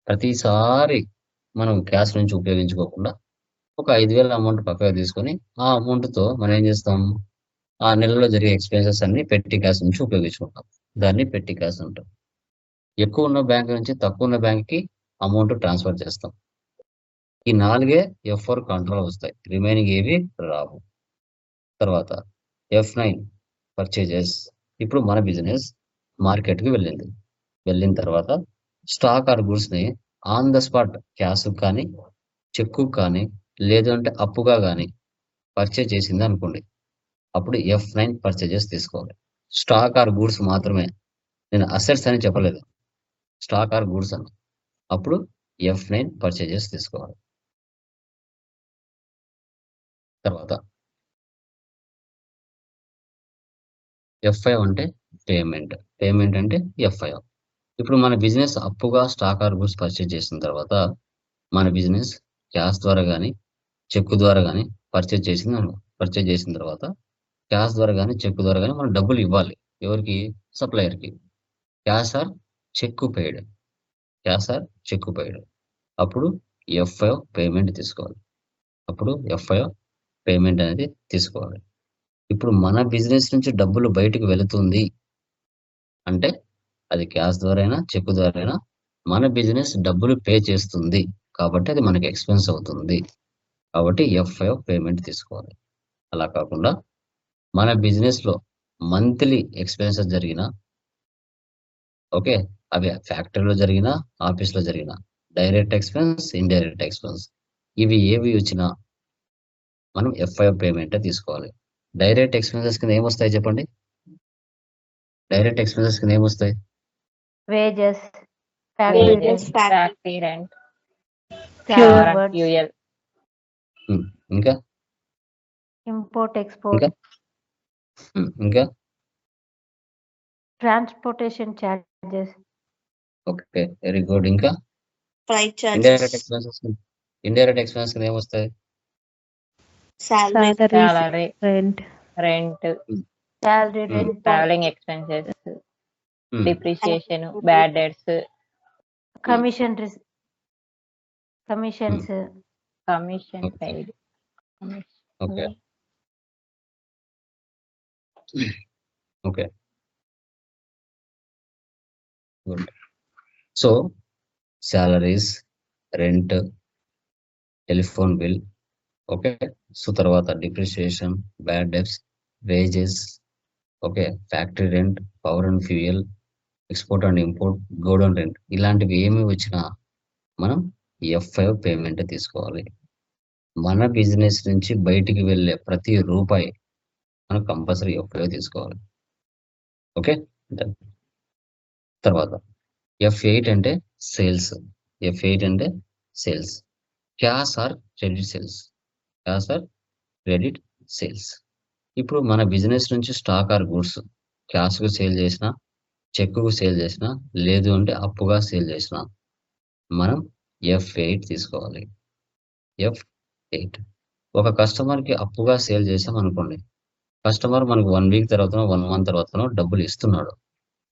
ప్రతిసారి మనం క్యాష్ నుంచి ఉపయోగించుకోకుండా ఒక 5,000 అమౌంట్ పక్కగా తీసుకొని ఆ అమౌంట్తో మనం ఏం చేస్తాం, ఆ నెలలో జరిగే ఎక్స్పెన్సెస్ అన్ని పెట్టి క్యాష్ నుంచి ఉపయోగించుకుంటాం. దాన్ని పెట్టి క్యాష్ అంటాం. ఎక్కువ ఉన్న బ్యాంక్ నుంచి తక్కువ ఉన్న బ్యాంక్కి అమౌంట్ ట్రాన్స్ఫర్ చేస్తాం. ఈ 4 F4 కాంట్రాలో వస్తాయి. రిమైనింగ్ ఏవి రావు. తర్వాత F9 పర్చేజెస్. ఇప్పుడు మన బిజినెస్ మార్కెట్కి వెళ్ళిన తర్వాత స్టాక్ ఆర్ గూడ్స్ని ఆన్ ద స్పాట్ క్యాష్ కానీ, చెక్కు కానీ, లేదంటే అప్పుగా కానీ పర్చేజ్ చేసింది అనుకోండి. అప్పుడు F9 పర్చేజెస్ తీసుకోవాలి. స్టాక్ ఆర్ గూడ్స్ మాత్రమే, నేను అసెట్స్ అని చెప్పలేదు, స్టాక్ ఆర్ గూడ్స్ అని. అప్పుడు F9 పర్చేజెస్ తీసుకోవాలి. తర్వాత F5 అంటే పేమెంట్. పేమెంట్ అంటే F5. ఇప్పుడు మన బిజినెస్ అప్పుగా స్టాక్ ఆర్ గూడ్స్ పర్చేజ్ చేసిన తర్వాత మన బిజినెస్ క్యాష్ ద్వారా కానీ, చెక్కు ద్వారా కానీ పర్చేజ్ చేసిన తర్వాత క్యాష్ ద్వారా కానీ, చెక్కు ద్వారా కానీ మనం డబ్బులు ఇవ్వాలి. ఎవరికి, సప్లయర్కి. Cash or cheque paid, cash or cheque paid. అప్పుడు F5 పేమెంట్ తీసుకోవాలి. అప్పుడు F5 పేమెంట్ అనేది తీసుకోవాలి. ఇప్పుడు మన బిజినెస్ నుంచి డబ్బులు బయటకు వెళుతుంది అంటే అది క్యాష్ ద్వారా అయినా, చెక్కు ద్వారా అయినా మన బిజినెస్ డబ్బులు పే చేస్తుంది కాబట్టి అది మనకి ఎక్స్పెన్స్ అవుతుంది. కాబట్టి F5 పేమెంట్ తీసుకోవాలి. అలా కాకుండా మన బిజినెస్లో మంత్లీ ఎక్స్పెన్సెస్ జరిగినా, ఓకే, అవి ఫ్యాక్టరీలో జరిగినా, ఆఫీస్లో జరిగినా, డైరెక్ట్ ఎక్స్పెన్స్, ఇండైరెక్ట్ ఎక్స్పెన్స్, ఇవి ఏవి వచ్చినా మనం F5 పేమెంట్ తీసుకోవాలి. డైరెక్ట్ ఎక్స్పెన్సెస్ కింద ఏమొస్తాయి చెప్పండి? డైరెక్ట్ ఎక్స్పెన్సెస్ కింద ఏమొస్తాయి? వేజెస్, ఫ్యాక్టరీ రెంట్, ఫ్యూయల్, ఇంకా ఇంపోర్ట్ ఎక్స్పోర్ట్, ఇంకా transportation charges. Okay, very good. ఇంకా ఫ్లైట్ ఇండైరెక్ట్ చార్జెస్, ఎక్స్పెన్సెస్ కింద ఏమొస్తాయి? Salary, salary, rent, salary, rent, travelling expenses, depreciation, bad debts, commissions, commission paid. Okay okay good. So salaries, rent, telephone bill, okay. So తర్వాత depreciation, bad debts, wages, okay, factory rent, power and fuel, export and import, godown rent, ఇలాంటివి ఏమి వచ్చినా మనం F5 payment తీసుకోవాలి. మన business నుంచి బయటికి వెళ్ళే ప్రతి రూపాయి మనం కంపల్సరీ F5 తీసుకోవాలి. ఓకే. తర్వాత F8 అంటే సేల్స్. F8 అంటే sales. Cash or credit sales. Cash or credit sales. ఇప్పుడు మన బిజినెస్ నుంచి స్టాక్ ఆర్ గూడ్స్ క్యాష్కు సేల్ చేసినా, చెక్కుకు సేల్ చేసినా, లేదు అంటే అప్పుగా సేల్ చేసినా మనం F8 తీసుకోవాలి. F8. ఒక కస్టమర్కి అప్పుగా సేల్ చేసాం అనుకోండి, కస్టమర్ మనకు 1 వీక్ తర్వాతనో 1 మంత్ తర్వాతనో డబ్బులు ఇస్తున్నాడు.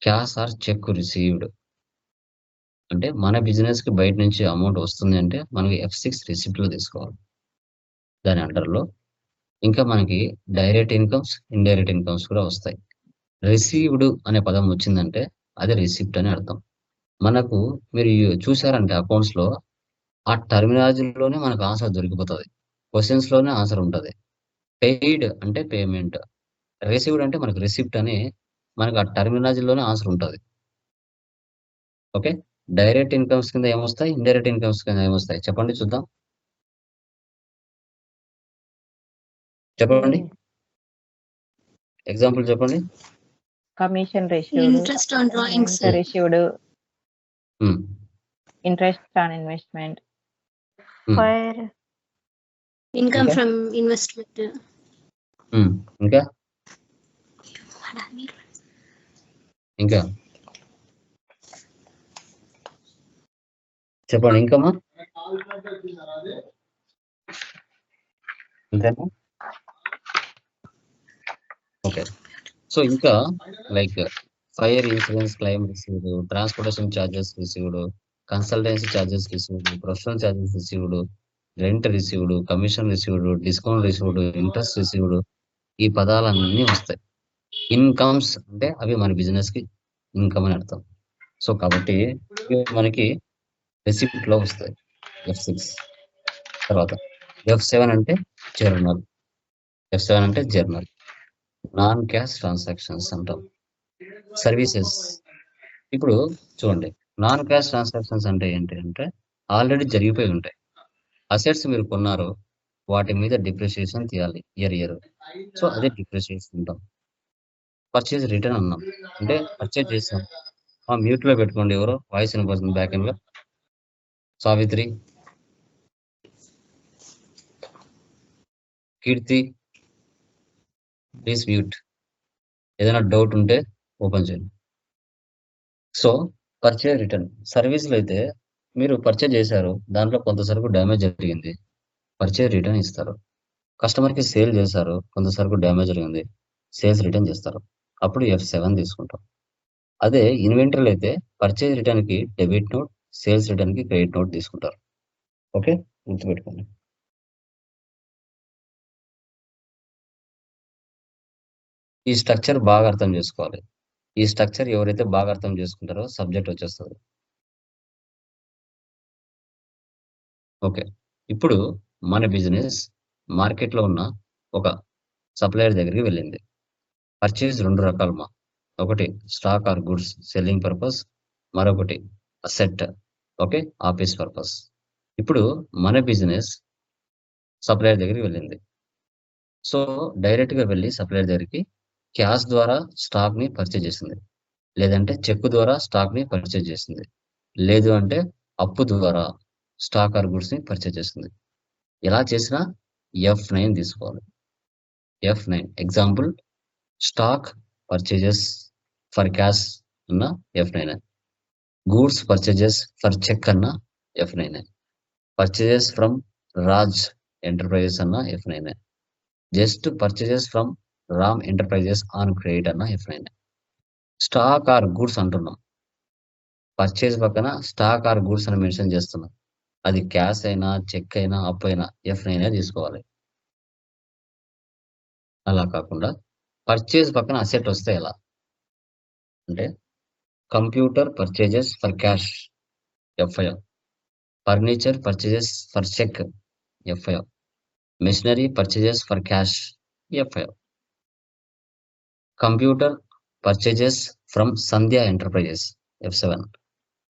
Cash or check received. అంటే మన బిజినెస్కి బయట నుంచి అమౌంట్ వస్తుంది అంటే మనకి F6 రిసిప్ట్లో తీసుకోవాలి. దాని అండర్లో ఇంకా మనకి డైరెక్ట్ ఇన్కమ్స్, ఇండైరెక్ట్ ఇన్కమ్స్ కూడా వస్తాయి. రిసీవ్డ్ అనే పదం వచ్చిందంటే అది రిసిప్ట్ అని అర్థం. మనకు మీరు చూసారంటే అకౌంట్స్లో ఆ టర్మినాలజీలోనే మనకు ఆన్సర్ దొరికిపోతుంది. క్వశ్చన్స్లోనే ఆన్సర్ ఉంటుంది. పెయిడ్ అంటే పేమెంట్, రిసీవ్డ్ అంటే మనకు రిసిప్ట్ అని మనకు ఆ టర్మినాలజీలోనే ఆన్సర్ ఉంటుంది. ఓకే, డైరెక్ట్ ఇన్కమ్స్ కింద ఏమొస్తాయి, ఇండైరెక్ట్ ఇన్కమ్స్ కింద ఏమొస్తాయి చెప్పండి చూద్దాం. చెప్పండి, ఎగ్జాంపుల్ చెప్పండి. Commission received, interest on drawings, received, um, interest on investment, fire, income ఇంకా? From investment. ఇంకా ఇంకా చెప్పండి ఇంకమ్మా. అంతేనా? ఓకే, సో ఇంకా like fire insurance claim received, transportation charges received, consultancy charges received, professional charges received, rent received, commission received, discount received, interest received, ఈ పదాలన్నీ వస్తాయి. ఇన్కమ్స్ అంటే అవి మన బిజినెస్ కి ఇన్కమ్ అని అర్థం. సో కాబట్టి ఇవి మనకి రెసిప్ట్ లో వస్తాయి. F6 తర్వాత F7 అంటే జర్నల్. F7 అంటే జర్నల్. నాన్ క్యాష్ ట్రాన్సాక్షన్స్ అంటాం. సర్వీసెస్. ఇప్పుడు చూడండి, నాన్ క్యాష్ ట్రాన్సాక్షన్స్ అంటే ఏంటి అంటే ఆల్రెడీ జరిగిపోయి ఉంటాయి. అసెట్స్ మీరు కొన్నారు, వాటి మీద డిప్రిసియేషన్ తీయాలి ఇయర్. సో అదే డిప్రిసియేషన్ అంటాం. పర్చేజ్ రిటర్న్ అన్నాం, అంటే పర్చేజ్ చేసాం. మ్యూట్ లో పెట్టుకోండి, ఎవరో వాయిస్ వినపడుతుంది బ్యాక్ ఎండ్ లో. సావిత్రి, కీర్తి, ప్లీజ్ మ్యూట్. ఏదైనా డౌట్ ఉంటే ఓపెన్ చేయండి. So purchase return. సర్వీస్లో అయితే మీరు పర్చేజ్ చేశారు, దాంట్లో కొంత సరుకు డ్యామేజ్ జరిగింది, పర్చేజ్ రిటర్న్ ఇస్తారు. కస్టమర్కి సేల్ చేశారు, కొంత సరుకు డ్యామేజ్ జరిగింది, సేల్స్ రిటర్న్ చేస్తారు. అప్పుడు F7 తీసుకుంటాం. అదే ఇన్వెంటరీలో అయితే పర్చేజ్ రిటర్న్ కి డెబిట్ నోట్, సేల్స్ రిటర్న్ కి క్రెడిట్ నోట్ తీసుకుంటారు. ఓకే, గుర్తుపెట్టుకోండి. ఈ స్ట్రక్చర్ బాగా అర్థం చేసుకోవాలి. ఈ స్ట్రక్చర్ ఎవరైతే బాగా అర్థం చేసుకుంటారో సబ్జెక్ట్ వచ్చేస్తుంది. ఓకే, ఇప్పుడు మన బిజినెస్ మార్కెట్లో ఉన్న ఒక సప్లయర్ దగ్గరికి వెళ్ళింది. పర్చేజ్ 2 రకాలమా. ఒకటి stock or goods selling purpose, మరొకటి అసెట్, ఓకే, ఆఫీస్ పర్పస్. ఇప్పుడు మన బిజినెస్ సప్లయర్ దగ్గరికి వెళ్ళింది. సో డైరెక్ట్ గా వెళ్ళి సప్లయర్ దగ్గరికి క్యాష్ ద్వారా స్టాక్ ని పర్చేజ్ చేసింది, లేదంటే చెక్ ద్వారా స్టాక్ ని పర్చేజ్ చేసింది, లేదు అంటే అప్పు ద్వారా స్టాక్ ఆర్ గుడ్స్ ని పర్చేజ్ చేసింది. ఎలా చేసినా F9 తీసుకోవాలి. F9 example, stock purchases for cash అన్న F9, goods purchases for check అన్న F9, purchases from Raj enterprises అన్న F9, just purchases from Ram enterprises on credit అన్న F9. స్టాక్ ఆర్ గూడ్స్ అంటున్నాం, పర్చేజ్ పక్కన స్టాక్ ఆర్ గూడ్స్ అని mention చేస్తున్నాం. అది cash అయినా, చెక్ అయినా, అప్ అయినా F9 తీసుకోవాలి. అలా కాకుండా పర్చేజ్ పక్కన అసెట్ వస్తే ఎలా అంటే, computer purchases for cash F5, furniture purchases for cheque F5, machinery purchases for cash F5, computer purchases from Sandhya enterprises F7,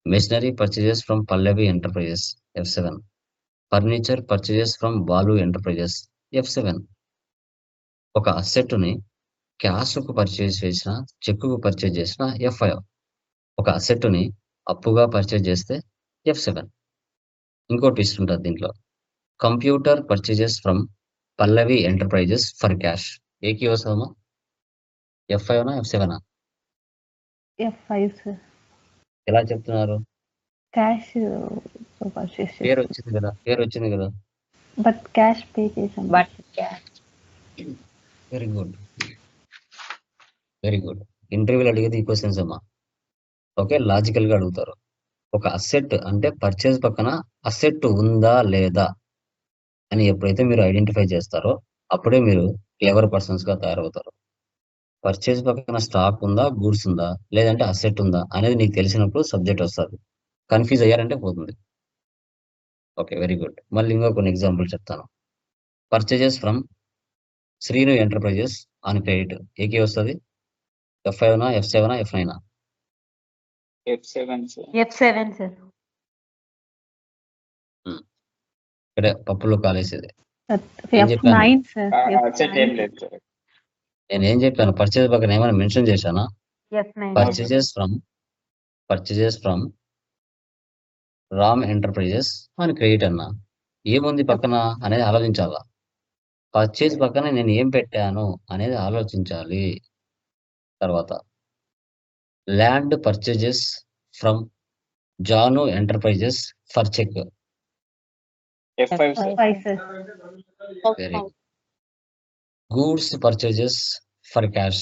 machinery purchases from Pallavi enterprises F7, furniture purchases from Balu enterprises F7. ఒక అసెట్ని క్యాష్కు purchase చేసిన, చెక్కుకు purchase చేసిన F5, ఒక అసెట్ని అప్పుగా purchase చేస్తే F7. ఇంకో twist ఉంటుంది దీంట్లో, computer purchases from Pallavi enterprises for cash. ఏకి వస్తుందమ్మా? F5 F7? F5 sir. ఎలా చెప్తున్నారు? క్యాష్ పర్చేస్ పేరు వచ్చింది కదా. బట్ క్యాష్ పే చేసాం. But very good. ఇంటర్వ్యూలో అడిగేది ఈ క్వశ్చన్స్ అమ్మా. ఓకే, లాజికల్ గా అడుగుతారు. ఒక అసెట్ అంటే పర్చేజ్ పక్కన అసెట్ ఉందా లేదా అని ఎప్పుడైతే మీరు ఐడెంటిఫై చేస్తారో అప్పుడే మీరు క్లెవర్ పర్సన్స్ గా తయారవుతారు. పర్చేజ్ పక్కన స్టాక్ ఉందా, గూడ్స్ ఉందా, లేదంటే అసెట్ ఉందా అనేది నీకు తెలిసినప్పుడు సబ్జెక్ట్ వస్తుంది. కన్ఫ్యూజ్ అయ్యారంటే పోతుంది. Okay, very good. మళ్ళీ ఇంకా కొన్ని ఎగ్జాంపుల్ చెప్తాను. Purchases from Srinu enterprises on credit. ఏకి వస్తుంది? F5 F7 F9? F7 sir. F7 sir. ఇక్కడ పప్పులో కాలేసేది. F9 sir. అసెట్ ఏం లేదు సార్. నేను ఏం చెప్పాను? పర్చేజ్ పక్కన ఏమైనా మెన్షన్ చేశానా? F9. Purchases from Ram enterprises on credit అన్నా. ఏముంది పక్కన అనేది ఆలోచించాలా. పర్చేజ్ పక్కన నేను ఏం పెట్టాను అనేది ఆలోచించాలి. తర్వాత land purchases from Janu enterprises for cheque. F5 sir. F5 sir. Very good. Goods purchases for cash.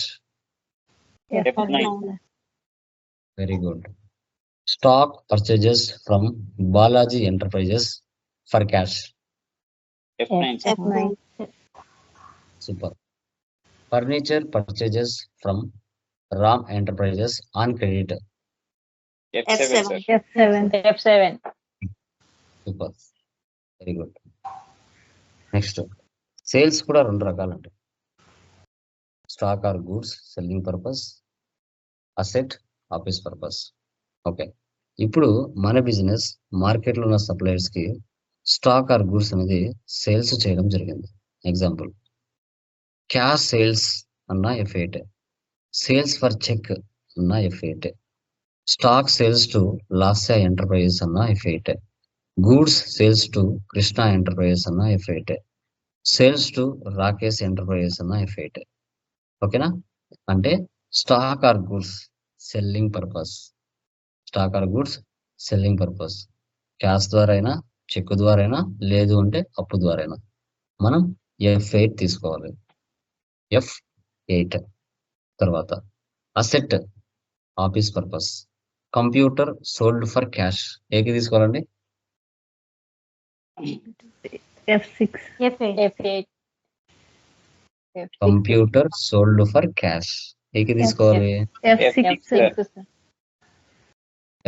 F9. Very good. Stock purchases from Balaji enterprises for cash. F9 sir. F9. Super. Furniture purchases from Ram enterprises on credit. F7 sir. F7. Super, very good. Next sales కూడా 2 రకాలండి. Stock or goods selling purpose, asset office purpose. Okay, ఇప్పుడు మన business మార్కెట్లో ఉన్న suppliers కి stock or goods అనేది sales చేయడం జరిగింది. ఎగ్జాంపుల్, క్యాష్ సేల్స్ అన్న F8, సేల్స్ ఫర్ చెక్ అన్న F8, stock sales to Lasya enterprises అన్న F8, goods sales to Krishna enterprises అన్న F8, sales to Rakesh enterprises అన్న F8. ఓకేనా? అంటే stock or goods selling purpose, stock or goods selling purpose. Cash ద్వారా అయినా, check ద్వారా అయినా, లేదు అంటే అప్పు ద్వారా అయినా మనం F8 తీసుకోవాలి. F8. తర్వాత asset office purpose, computer sold for cash. ఏకి తీసుకోవాలండి? F6. F8. Computer sold for cash. ఏకి తీసుకోవాలి? F6 sir.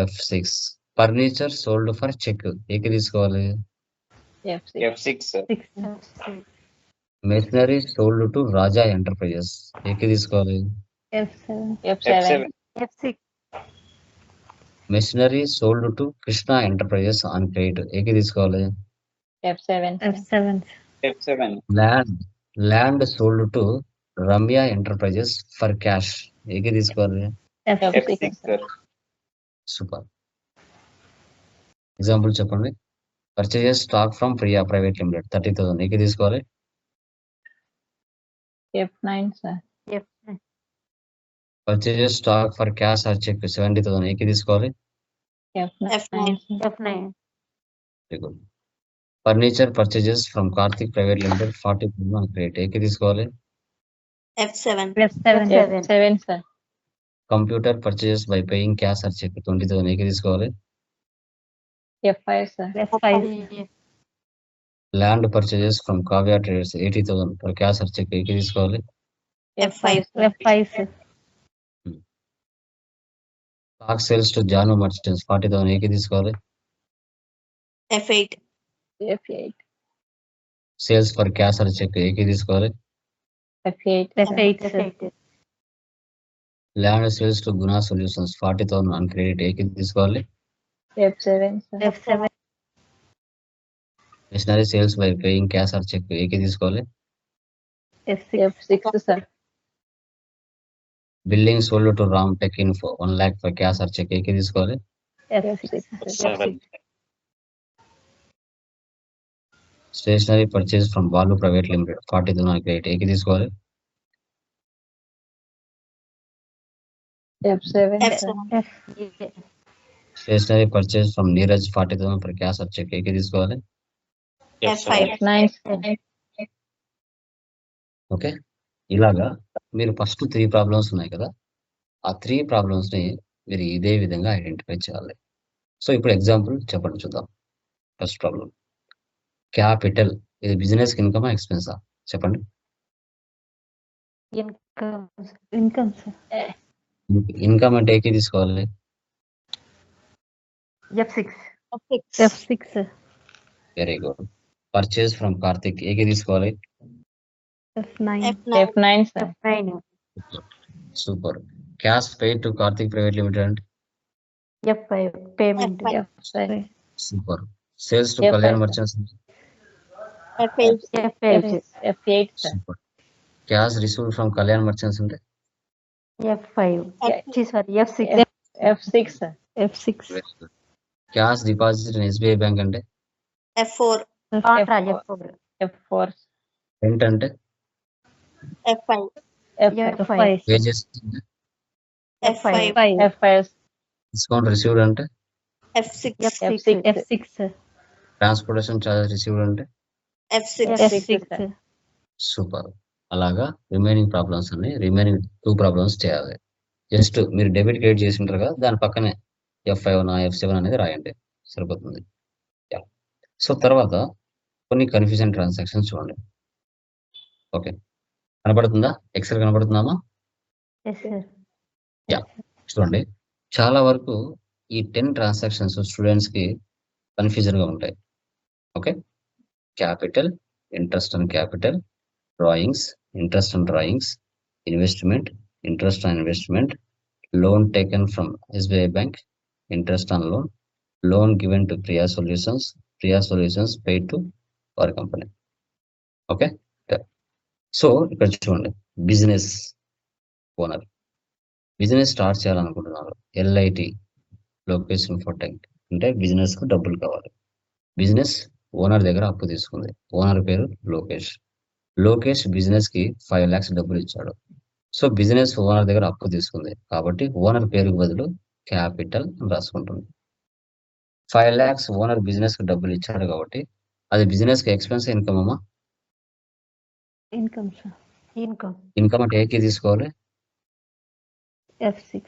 F6. Furniture sold for cheque. ఏకి తీసుకోవాలి? F6 sir. Machinery sold to Raja enterprises. ఏకి తీసుకోవాలి? F7. F6. Machinery sold to Krishna enterprises on credit. ఏకి తీసుకోవాలి? F7. F7. Land sold to Ramya enterprises for cash. ఏకి తీసుకోవాలి? F6 sir. సూపర్. ఎగ్జాంపుల్ చెప్పండి. Purchases stock from Priya private limited 30,000. ఏకి తీసుకోవాలి? F9 sir. Purchases stock for cash or cheque 70,000. ఏకి తీసుకోవాలి? F9. Very good. Furniture purchases from Karthik private limited 40,000 on credit. ఏకి తీసుకోవాలి? F7. F7 sir. Computer purchases by paying cash or cheque 20,000. ఏకి తీసుకోవాలి? F5 sir. F5. Land purchases from Kavya traders 80,000 for cash or cheque. ఏకి తీసుకోవాలి? F5. F5 sir. Stock sales to Janu merchants 40,000. ఏకి తీసుకోవాలి? F8. F8. Sales for cash or cheque. ఏకి తీసుకోవాలి? F8 sir. Land sales to Guna solutions 40,000 on credit. ఏకి తీసుకోవాలి? F7 sir. F7. Machinery sales by paying cash or cheque. ఏకి తీసుకోవాలి? F6 sir. Building sold to Ram tech info 1 lakh for cash or cheque. ఏకి తీసుకోవాలి? F6 sir. F7. Stationery purchase from Balu private limited 40,000 credit ఏకి తీసుకోవాలి. F7 sir. F7. Stationery purchase from Neeraj 40,000 for cash or cheque ఏకి తీసుకోవాలి. F5. F9 sir. Okay, ఇలాగా మీరు first 3 problems ఉన్నాయి కదా, ఆ 3 ప్రాబ్లమ్స్ ని మీరు ఇదే విధంగా ఐడెంటిఫై చేయాలి. సో ఇప్పుడు ఎగ్జాంపుల్ చెప్పండి చూద్దాం. ఫస్ట్ ప్రాబ్లం, క్యాపిటల్ ఇది బిజినెస్ ఇన్కమా ఎక్స్పెన్సా చెప్పండి. Income sir. ఇన్కమ్ అంటే ఏకి తీసుకోవాలి. F6 very good. Purchase from Karthik ఏకి తీసుకోవాలి. F9 F9 sir. Super. Cash paid to Karthik private limited. F5 payment. F5 super. Sales to F5 Kalyan sir. Merchants. F8. F8 sir. Super. Cash received from Kalyan merchants అంటే F5 sorry F6 F6 sir. F6 very good. Cash deposit in SBI bank అంటే F4. F4 F4 rent అంటే F5. F5 wages F5. F5 discount received అంటే F6. F6 transportation charges received అంటే F6. F6 super. అలాగా remaining problems అన్ని remaining 2 problems చేయాలి. Just మీరు debit credit చేసి ఉంటారు కదా, దాని పక్కనే F5 F7 అనేది రాయండి, సరిపోతుంది. సో తర్వాత కొన్ని కన్ఫ్యూజన్ ట్రాన్సాక్షన్స్ చూడండి. ఓకే, కనబడుతుందా? ఎక్సెల్ కనబడుతుందామా? yes sir. చూడండి, చాలా వరకు ఈ 10 ట్రాన్సాక్షన్స్ స్టూడెంట్స్ కి కన్ఫ్యూజన్ గా ఉంటాయి. Okay, capital, interest on capital, drawings, interest on drawings, investment, interest on investment, loan taken from SBI bank, interest on loan, loan given to Priya solutions paid to our company. Okay, so ఇక్కడ చూడండి, business owner business start చేయాలనుకుంటున్నారు. LIT Lokesh Infotech అంటే business కు డబ్బులు కావాలి. Business owner దగ్గర అప్పు తీసుకుంది. ఓనర్ పేరు లోకేష్ బిజినెస్ కి 5 lakhs డబ్బులు ఇచ్చాడు. సో బిజినెస్ ఓనర్ దగ్గర అప్పు తీసుకుంది కాబట్టి ఓనర్ పేరుకు బదులు క్యాపిటల్ అని రాసుకుంటుంది. 5 lakhs ఓనర్ బిజినెస్ కి డబ్బులు ఇచ్చాడు కాబట్టి అది బిజినెస్ కి ఎక్స్పెన్స్ ఇన్కమ్ అమ్మా. Income sir. ఇన్కమ్ అంటే ఏకి తీసుకోవాలి. F6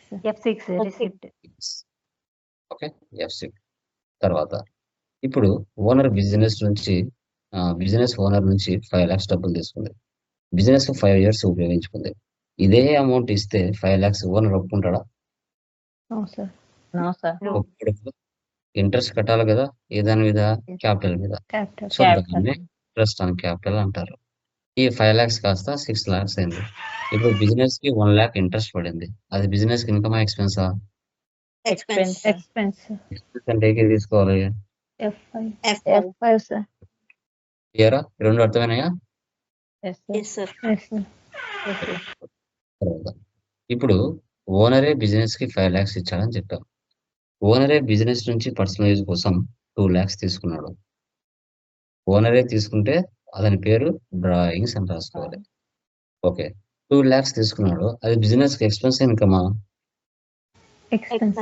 receipt. Okay, F6. తర్వాత ఇప్పుడు ఓనర్ బిజినెస్ ఓనర్ నుంచి 5 lakhs డబ్బులు తీసుకుంది. Business 5 years ఉపయోగించుకుంది. ఇదే అమౌంట్ ఇస్తే 5 lakhs ఓనర్ ఒప్పుకుంటాడా? No sir. ఒప్పుకోడు. ఇంట్రెస్ట్ కట్టాలి కదా, ఏ దాని మీద? క్యాపిటల్ మీద. సో దాన్ని ఇంట్రెస్ట్ ఆన్ క్యాపిటల్ అంటారు. ఈ 5 lakhs కాస్త 6 lakhs అయింది. ఇప్పుడు బిజినెస్ కి 1 lakh ఇంట్రెస్ట్ పడింది. అది బిజినెస్ కి ఇన్కమా ఎక్స్పెన్సా? Expense. ఎక్స్పెన్స్. ఎక్స్పెన్స్ అంటే ఏకి తీసుకోవాలి. F5 F5 sir. క్లియరా? రెండు అర్థమైనాయా? Yes sir. Yes sir. yes sir. తర్వాత ఇప్పుడు ఓనరే బిజినెస్ కి 5 lakhs ఇచ్చాడని చెప్పాం. ఓనరే బిజినెస్ నుంచి పర్సనల్ యూజ్ కోసం 2 lakhs తీసుకున్నాడు. ఓనరే తీసుకుంటే అతని పేరు డ్రాయింగ్స్ అని రాసుకోవాలి. ఓకే, 2 lakhs తీసుకున్నాడు. అది బిజినెస్ కి ఎక్స్పెన్స్ ఇన్కమా? ఎక్స్పెన్స్.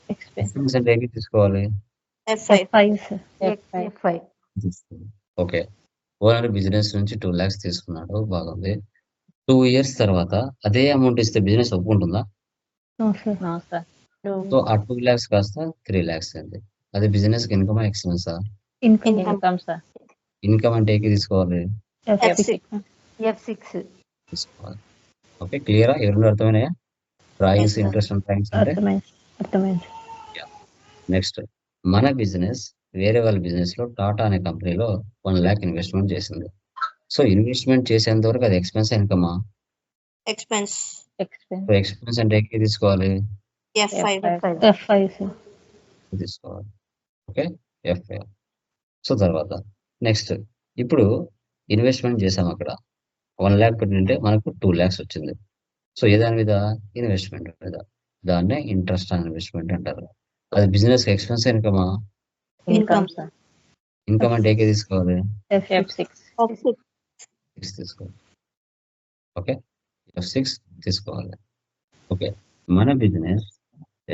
ఎక్స్పెన్స్ అంటే ఏకి తీసుకోవాలి. F5. F5 sir. F5. F5 okay, owner business నుంచి 2 lakhs తీసుకున్నాడు, బాగుంది. 2 years తర్వాత అదే అమౌంట్ ఇస్తే బిజినెస్ ఒప్పుకుంటుందా? no sir. No sir. So ఆ 2 lakhs కాస్త 3 lakhs అయింది. అది బిజినెస్ కి ఇన్కమా ఎక్స్పెన్సా? ఇన్కమ్. Income sir. ఇన్కమ్ అంటే ఏకి తీసుకోవాలి. F6 తీసుకోవాలి. ఓకే, క్లియరా? ఈ రెండు అర్థమైనాయా? Drawings, Yes, sir. Interest on drawings అంటే. అర్థమైంది. నెక్స్ట్, మన బిజినెస్ వేరే వాళ్ళ బిజినెస్ లో టాటా అనే కంపెనీలో 1 lakh ఇన్వెస్ట్మెంట్ చేసింది. సో ఇన్వెస్ట్మెంట్ చేసేంత వరకు అది ఎక్స్పెన్స్ ఇన్కమా? Expense. సో ఎక్స్పెన్స్ అంటే ఏకి తీసుకోవాలి. F5. F5 sir. తీసుకోవాలి. Okay, F5. సో తర్వాత నెక్స్ట్, ఇప్పుడు ఇన్వెస్ట్మెంట్ చేసాం. అక్కడ 1 lakh పెట్టింటే మనకు 2 lakhs వచ్చింది. సో ఏ దాని మీద? ఇన్వెస్ట్మెంట్ మీద. దాన్నే ఇంట్రెస్ట్ ఆన్ ఇన్వెస్ట్మెంట్ అంటారు. అది బిజినెస్ ఎక్స్పెన్స్ ఇన్కమా? Income sir. ఇన్కమ్ అంటే ఏకే తీసుకోవాలి, F6. F6. 6 తీసుకోవాలి. ఓకే, F6 తీసుకోవాలి. ఓకే, మన బిజినెస్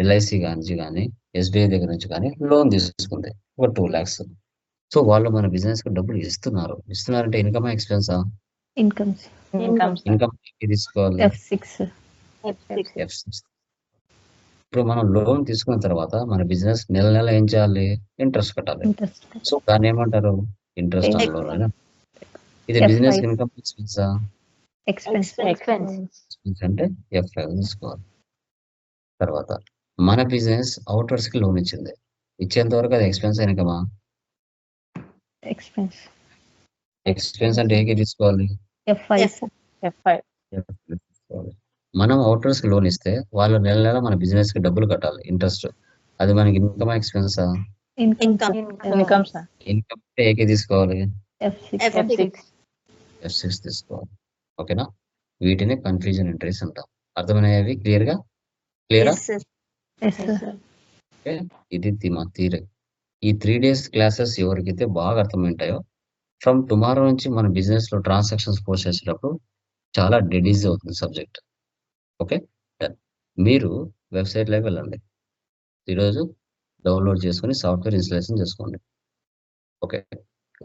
ఎల్ఐసి నుంచి కానీ ఎస్బీఐ దగ్గర నుంచి కానీ లోన్ తీసుకుంది ఒక 2 lakhs. సో వాళ్ళు మన బిజినెస్ కి డబ్బులు ఇస్తున్నారంటే ఇన్కమ్ ఎక్స్పెన్సా? Incomes. ఇన్కమ్ తీసుకోవాలి, F6. F6. ఇప్పుడు మనం లోన్ తీసుకున్న తర్వాత మన బిజినెస్ నెల నెల ఏం చేయాలి, ఇంట్రెస్ట్ కట్టాలి. Interest. సో దాన్ని ఏమంటారు, ఇంట్రెస్ట్ ఆన్ లోన్ అని. ఇది F5. బిజినెస్ ఇన్కమ్ ఎక్స్పెన్సా? Expense. ఎక్స్పెన్స్ అంటే F5 తీసుకోవాలి. తర్వాత మన బిజినెస్ అవుటర్స్ కి లోన్ ఇచ్చేంత వరకు అది ఎక్స్పెన్స్ ఇన్కమా? Expense. ఎక్స్పెన్స్ అంటే ఏకే తీసుకోవాలి, F5. తీసుకోవాలి. మనం అవుటర్స్ కి లోన్ ఇస్తే వాళ్ళు నెల నెల మన బిజినెస్ కి డబ్బులు కట్టాలి, ఇంట్రెస్ట్. అది మనకి ఇన్కమ్ ఎక్స్పెన్సా? Income. Sir. ఇన్కమ్ అంటే ఏకే తీసుకోవాలి, F6. F6 తీసుకోవాలి. ఓకేనా, వీటిని కన్ఫ్యూజన్ ఎంట్రీస్ అంటాం. అర్థమైనవి క్లియరా? Yes, sir. Yes, sir. Okay, ఇది మా థియరీ. ఈ 3 days క్లాసెస్ ఎవరికైతే బాగా అర్థమైంటాయో, ఫ్రమ్ టుమారో నుంచి మన బిజినెస్ లో ట్రాన్సాక్షన్స్ పోస్ట్ చేసేటప్పుడు చాలా డెడ్ ఈజీ అవుతుంది సబ్జెక్ట్. Okay, done. మీరు వెబ్సైట్ లోకి వెళ్ళండి, ఈరోజు డౌన్లోడ్ చేసుకొని సాఫ్ట్వేర్ ఇన్స్టాలేషన్ చేసుకోండి. ఓకే,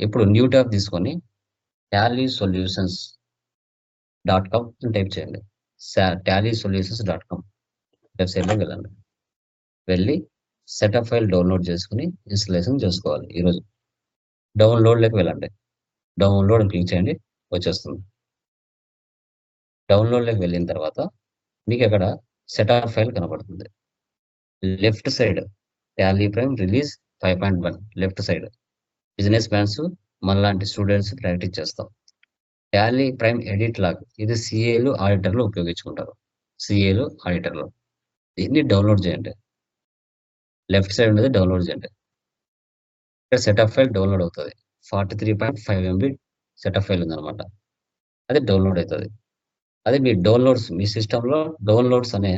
ఇప్పుడు న్యూ ట్యాబ్ తీసుకొని tallysolutions.com టైప్ చేయండి. tallysolutions.com వెబ్సైట్లోకి వెళ్ళండి. వెళ్ళి సెటప్ ఫైల్ డౌన్లోడ్ చేసుకుని ఇన్స్టాలేషన్ చేసుకోవాలి. ఈరోజు డౌన్లోడ్లోకి వెళ్ళండి, డౌన్లోడ్ క్లిక్ చేయండి, వచ్చేస్తుంది. డౌన్లోడ్లోకి వెళ్ళిన తర్వాత మీకు అక్కడ సెటప్ ఫైల్ కనబడుతుంది. Left side Tally prime release 5.1 left side business mans మనలాంటి స్టూడెంట్స్ ప్రాక్టీస్ చేస్తాం. టాలీ ప్రైమ్ ఎడిట్ లాగ్ ఇది సిఏలు ఆడిటర్లు ఉపయోగించుకుంటారు. సిఏలు ఆడిటర్లు దీన్ని డౌన్లోడ్ చేయండి. లెఫ్ట్ సైడ్ ఉన్నది డౌన్లోడ్ చేయండి. ఇక్కడ సెటప్ ఫైల్ డౌన్లోడ్ అవుతుంది. 43.5 MB సెటప్ ఫైల్ ఉందన్నమాట, అది డౌన్లోడ్ అవుతుంది. అది మీ డౌన్లోడ్స్, మీ సిస్టంలో డౌన్లోడ్స్ అనే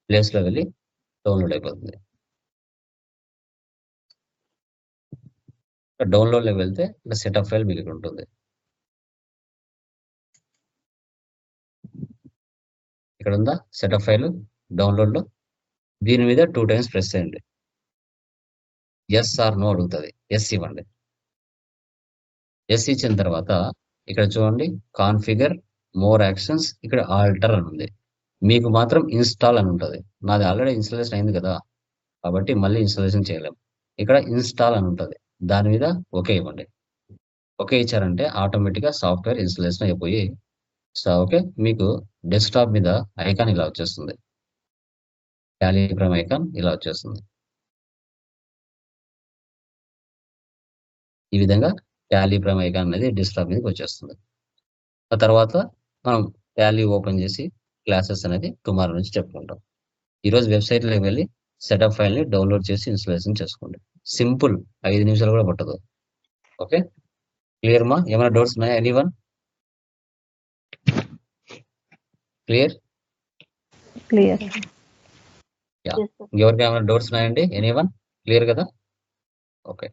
ప్లేస్లో వెళ్ళి డౌన్లోడ్ అయిపోతుంది. డౌన్లోడ్లోకి వెళ్తే ఇక్కడ సెటప్ ఫైల్ మీకు ఉంటుంది. ఇక్కడ ఉందా సెటప్ ఫైల్ డౌన్లోడ్లో? దీని మీద 2 times ప్రెస్ చేయండి. ఎస్ ఆర్ నో అడుగుతుంది, ఎస్ ఇవ్వండి. ఎస్ ఇచ్చిన తర్వాత ఇక్కడ చూడండి కాన్ఫిగర్ మోర్ యాక్షన్స్, ఇక్కడ ఆల్టర్ అని ఉంది. మీకు మాత్రం ఇన్స్టాల్ అని ఉంటుంది. నాది ఆల్రెడీ ఇన్స్టాలేషన్ అయింది కదా, కాబట్టి మళ్ళీ ఇన్స్టాలేషన్ చేయలేము. ఇక్కడ ఇన్స్టాల్ అని ఉంటుంది, దాని మీద ఓకే ఇవ్వండి. ఓకే ఇచ్చారంటే ఆటోమేటిక్గా సాఫ్ట్వేర్ ఇన్స్టాలేషన్ అయిపోయి ఓకే మీకు డెస్క్టాప్ మీద ఐకాన్ ఇలా వచ్చేస్తుంది. టాలీ ప్రైమ్ ఐకాన్ ఇలా వచ్చేస్తుంది. ఈ విధంగా టాలీ ప్రైమ్ ఐకాన్ అనేది డెస్క్టాప్ మీదకి వచ్చేస్తుంది. ఆ తర్వాత మనం టాలీ ఓపెన్ చేసి క్లాసెస్ అనేది టుమారో నుంచి చెప్పుకుంటాం. ఈరోజు వెబ్సైట్లోకి వెళ్ళి సెటప్ ఫైల్ని డౌన్లోడ్ చేసి ఇన్స్టాలేషన్ చేసుకోండి. సింపుల్, 5 నిమిషాలు కూడా పట్టదు. ఓకే, క్లియర్ మా? ఏమైనా డౌట్స్ ఉన్నాయా? Anyone? Clear? Clear. Yes, sir. ఎవరికి ఏమైనా డౌట్స్ ఉన్నాయండి? ఎనీవన్? క్లియర్ కదా? ఓకే.